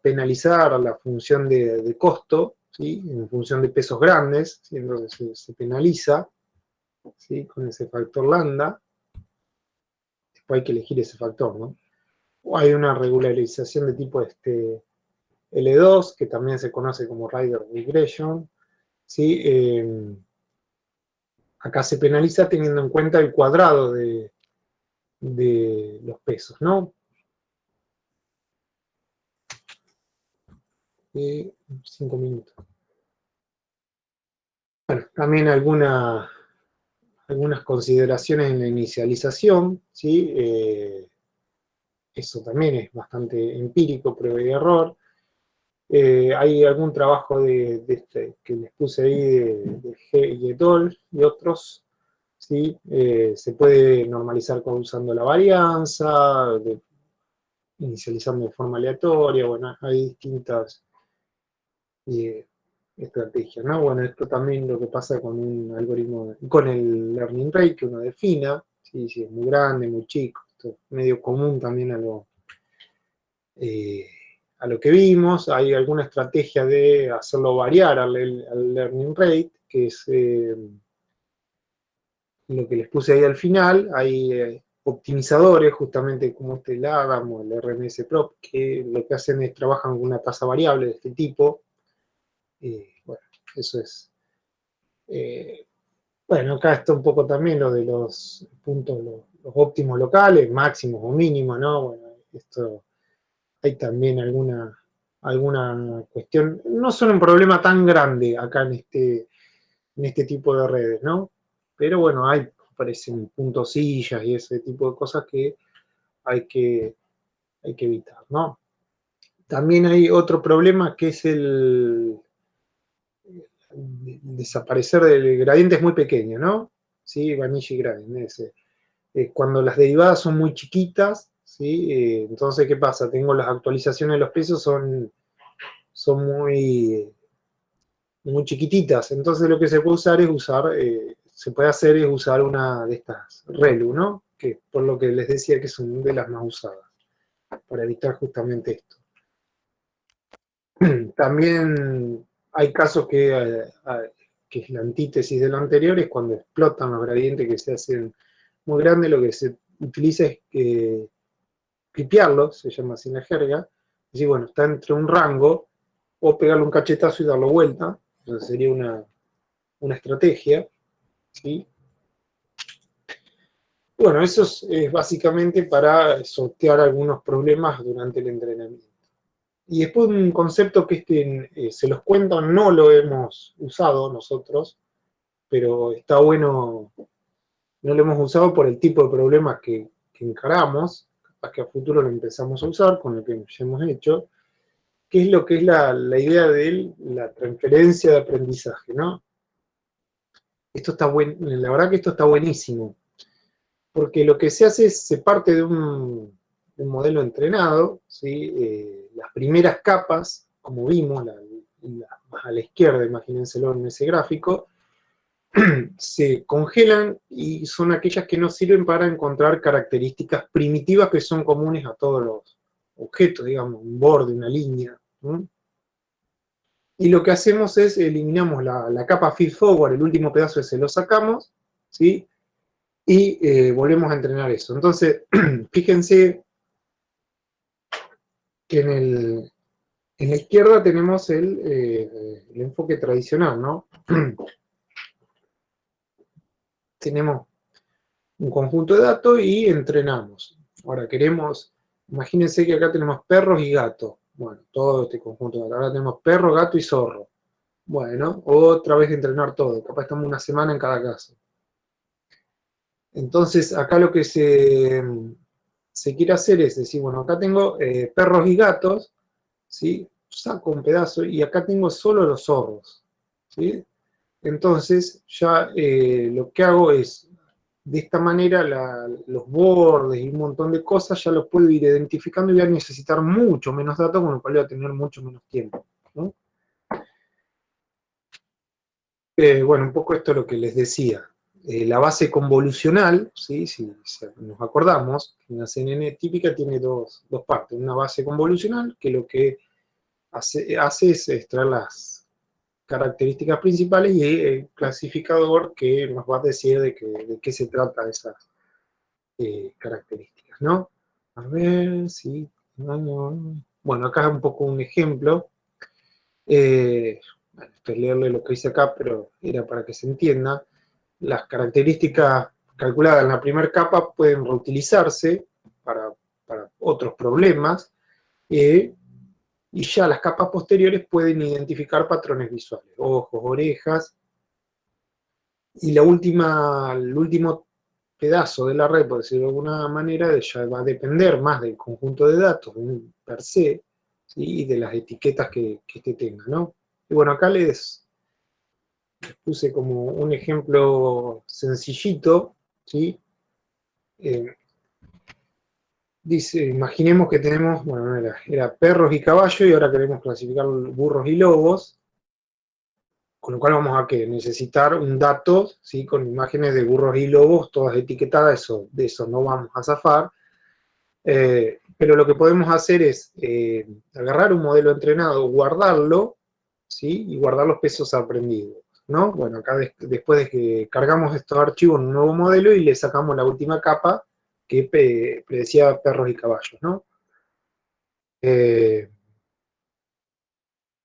penalizar la función de costo, ¿sí? En función de pesos grandes, ¿sí? Entonces se penaliza, ¿sí? Con ese factor lambda. Después hay que elegir ese factor, ¿no? O hay una regularización de tipo L2, que también se conoce como Rider Regression, ¿sí? Acá se penaliza teniendo en cuenta el cuadrado de los pesos, ¿no? 5 minutos. Bueno, también algunas consideraciones en la inicialización, ¿sí? Eso también es bastante empírico, prueba y error. Hay algún trabajo que les puse ahí de G y et y otros, ¿sí? Se puede normalizar usando la varianza, inicializando de forma aleatoria, bueno, hay distintas estrategias, ¿no? Bueno, esto también lo que pasa con un algoritmo, con el learning rate que uno defina, ¿sí? Si es muy grande, muy chico, esto es medio común también a lo que vimos. Hay alguna estrategia de hacerlo variar al learning rate, que es lo que les puse ahí al final. Hay optimizadores, justamente como el ADAM o el RMS-Prop, que lo que hacen es trabajan con una tasa variable de este tipo. Bueno, eso es. Bueno, acá está un poco también lo de los puntos, los óptimos locales, máximos o mínimos, ¿no? Bueno, esto hay también alguna cuestión. No son un problema tan grande acá en este tipo de redes, ¿no? Pero bueno, aparecen puntosillas y ese tipo de cosas que hay que, evitar, ¿no? También hay otro problema que es el desaparecer del gradiente es muy pequeño, ¿no? ¿Sí? Vanilla gradient, ese. Cuando las derivadas son muy chiquitas, ¿sí? Entonces, ¿qué pasa? Tengo las actualizaciones de los pesos son muy chiquititas, entonces lo que se puede usar se puede hacer es usar una de estas ReLU, ¿no? Que por lo que les decía que son de las más usadas, para evitar justamente esto. También hay casos que es la antítesis de lo anterior, es cuando explotan los gradientes que se hacen muy grandes, lo que se utiliza es clipearlo, se llama así en la jerga, es decir, bueno, está entre un rango, o pegarle un cachetazo y darlo vuelta, entonces sería una estrategia, ¿sí? Bueno, eso es básicamente para sortear algunos problemas durante el entrenamiento. Y después un concepto que se los cuento, no lo hemos usado nosotros, pero está bueno, no lo hemos usado por el tipo de problemas que encaramos, capaz que a futuro lo empezamos a usar con lo que ya hemos hecho, que es lo que es la idea de la transferencia de aprendizaje, ¿no? Esto está la verdad que esto está buenísimo, porque lo que se hace es, se parte de un modelo entrenado, ¿sí? Las primeras capas, como vimos, más a la izquierda, imagínenselo en ese gráfico, se congelan y son aquellas que nos sirven para encontrar características primitivas que son comunes a todos los objetos, digamos, un borde, una línea, ¿no? Y lo que hacemos es eliminamos la capa feed forward, el último pedazo ese lo sacamos, ¿sí? Y volvemos a entrenar eso. Entonces, fíjense que en la izquierda tenemos el enfoque tradicional, ¿no? Tenemos un conjunto de datos y entrenamos. Ahora imagínense que acá tenemos perros y gatos. Bueno, todo este conjunto de datos. Ahora tenemos perro, gato y zorro. Bueno, otra vez entrenar todo. Capaz estamos una semana en cada caso. Entonces, acá lo que se quiere hacer es decir, bueno, acá tengo perros y gatos, ¿sí? Saco un pedazo y acá tengo solo los zorros, ¿sí? Entonces, ya lo que hago es, de esta manera, los bordes y un montón de cosas ya los puedo ir identificando y voy a necesitar mucho menos datos, con lo cual voy a tener mucho menos tiempo, ¿no? Bueno, un poco esto es lo que les decía. La base convolucional, ¿sí? Si nos acordamos, una CNN típica tiene dos partes. Una base convolucional, que lo que hace es extraer las características principales, y el clasificador que nos va a decir de qué se trata esas características, ¿no? A ver si... No. Bueno, acá es un poco un ejemplo. Bueno, esto es leerle lo que dice acá, pero era para que se entienda. Las características calculadas en la primera capa pueden reutilizarse para otros problemas, y ya las capas posteriores pueden identificar patrones visuales, ojos, orejas, y el último pedazo de la red, por decirlo de alguna manera, ya va a depender más del conjunto de datos per se, ¿sí? Y de las etiquetas que este tenga, ¿no? Y bueno, acá les puse como un ejemplo sencillito, ¿sí? Dice, imaginemos que tenemos, bueno, era perros y caballos, y ahora queremos clasificar burros y lobos, con lo cual vamos a necesitar un dato, ¿sí? Con imágenes de burros y lobos, todas etiquetadas, de eso no vamos a zafar. Pero lo que podemos hacer es agarrar un modelo entrenado, guardarlo, ¿sí? Y guardar los pesos aprendidos, ¿no? Bueno, acá después de que cargamos estos archivos en un nuevo modelo y le sacamos la última capa que predecía perros y caballos, ¿no?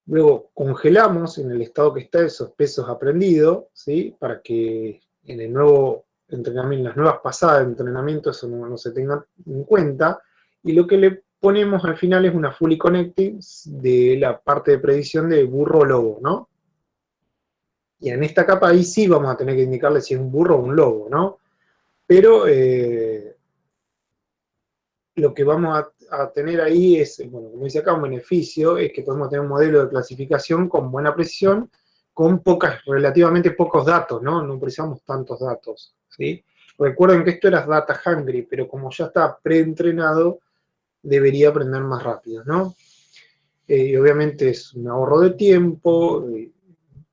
Luego congelamos en el estado que está esos pesos aprendidos, ¿sí? Para que en el nuevo entrenamiento, en las nuevas pasadas de entrenamiento, eso no se tenga en cuenta. Y lo que le ponemos al final es una fully connected de la parte de predicción de burro-lobo, ¿no? Y en esta capa ahí sí vamos a tener que indicarle si es un burro o un lobo, ¿no? Pero lo que vamos a tener ahí es, bueno, como dice acá, un beneficio, es que podemos tener un modelo de clasificación con buena precisión, con relativamente pocos datos, ¿no? No precisamos tantos datos, ¿sí? Recuerden que esto era data hungry, pero como ya está preentrenado, debería aprender más rápido, ¿no? Y obviamente es un ahorro de tiempo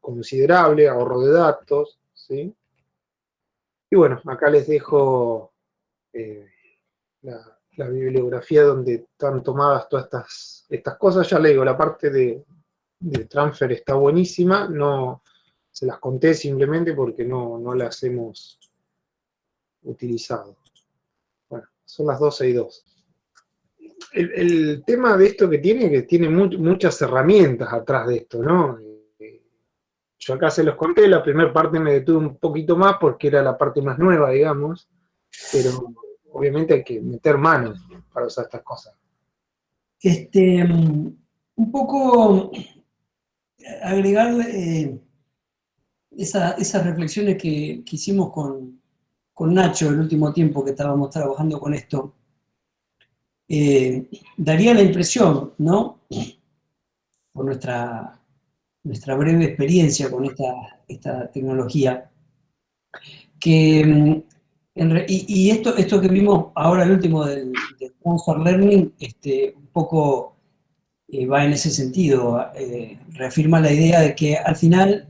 considerable, ahorro de datos, ¿sí? Y bueno, acá les dejo la bibliografía donde están tomadas todas estas cosas. Ya le digo, la parte de transfer está buenísima, no se las conté simplemente porque no las hemos utilizado. Bueno, son las 12:02. El tema de esto que tiene muchas herramientas atrás de esto, ¿no? Yo acá se los conté, la primera parte me detuve un poquito más porque era la parte más nueva, digamos, pero obviamente hay que meter manos para usar estas cosas. Un poco agregar esas reflexiones que hicimos con Nacho el último tiempo que estábamos trabajando con esto. Daría la impresión, ¿no? Por nuestra breve experiencia con esta tecnología, que, y esto que vimos ahora el último del Transfer Learning, un poco va en ese sentido, reafirma la idea de que al final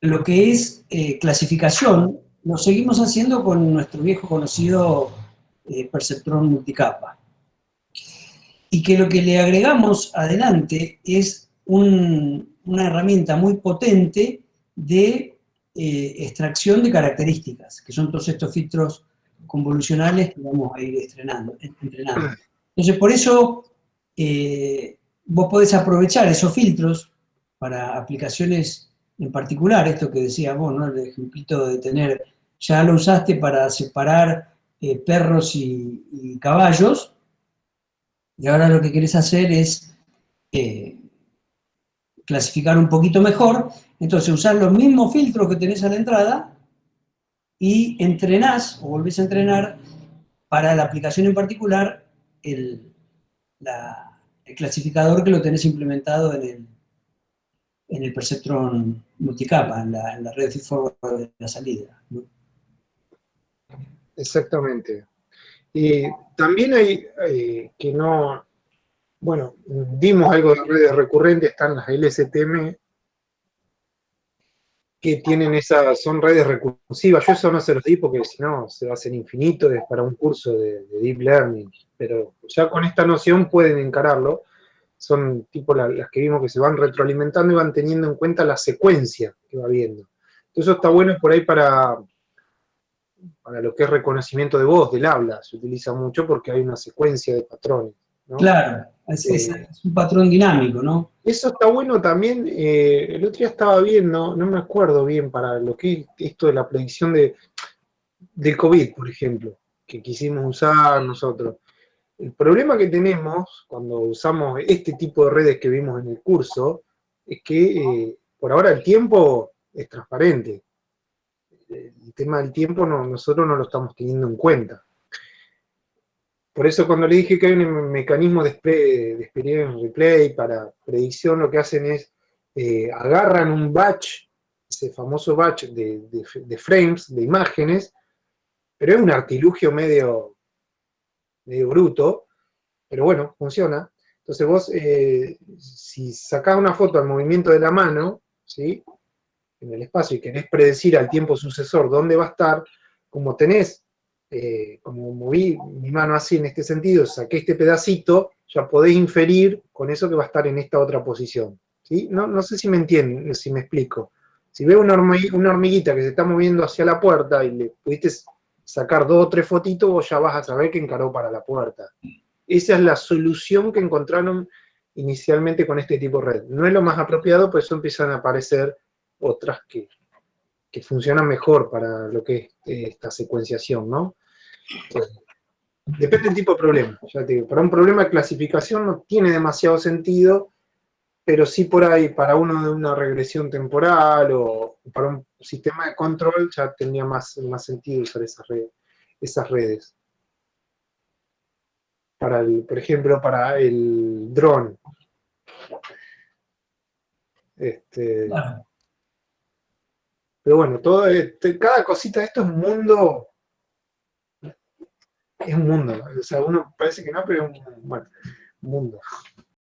lo que es clasificación lo seguimos haciendo con nuestro viejo conocido perceptrón multicapa. Y que lo que le agregamos adelante es una herramienta muy potente de extracción de características, que son todos estos filtros convolucionales que vamos a ir entrenando. Entonces, por eso, vos podés aprovechar esos filtros para aplicaciones en particular, esto que decías vos, ¿no? El ejemplito de tener, ya lo usaste para separar perros y caballos, y ahora lo que querés hacer es clasificar un poquito mejor, entonces usar los mismos filtros que tenés a la entrada y entrenás o volvés a entrenar para la aplicación en particular el clasificador que lo tenés implementado en el perceptrón multicapa, en la red feedforward de la salida, ¿no? Exactamente. Y también hay que no, bueno, dimos algo de redes recurrentes, están las LSTM, que tienen son redes recursivas. Yo eso no se los di porque si no se va a hacer infinito, es para un curso de Deep Learning, pero ya con esta noción pueden encararlo. Son tipo las que vimos que se van retroalimentando y van teniendo en cuenta la secuencia que va viendo. Entonces eso está bueno por ahí para lo que es reconocimiento de voz, del habla, se utiliza mucho porque hay una secuencia de patrones, ¿no? Claro, es un patrón dinámico, ¿no? Eso está bueno también. El otro día estaba viendo, no me acuerdo bien, para lo que es esto de la predicción del COVID, por ejemplo, que quisimos usar nosotros. El problema que tenemos cuando usamos este tipo de redes que vimos en el curso es que por ahora el tiempo es transparente. El tema del tiempo nosotros no lo estamos teniendo en cuenta. Por eso cuando le dije que hay un mecanismo de experience replay para predicción, lo que hacen es agarran un batch, ese famoso batch de frames, de imágenes, pero es un artilugio medio bruto, pero bueno, funciona. Entonces vos, si sacás una foto al movimiento de la mano, ¿sí?, en el espacio y querés predecir al tiempo sucesor dónde va a estar, como tenés, como moví mi mano así en este sentido, saqué este pedacito, ya podés inferir con eso que va a estar en esta otra posición. ¿Sí? No sé si me entienden, si me explico. Si veo una hormiguita que se está moviendo hacia la puerta y le pudiste sacar 2 o 3 fotitos, vos ya vas a saber que encaró para la puerta. Esa es la solución que encontraron inicialmente con este tipo de red. No es lo más apropiado, pues eso empiezan a aparecer otras que funcionan mejor para lo que es esta secuenciación, ¿no? Depende del tipo de problema. Ya te digo, para un problema de clasificación no tiene demasiado sentido, pero sí por ahí, para uno de una regresión temporal o para un sistema de control, ya tendría más sentido usar esas redes. Por ejemplo, para el dron. Claro. Pero bueno, cada cosita de esto es un mundo. Es un mundo. O sea, uno parece que no, pero es un mundo.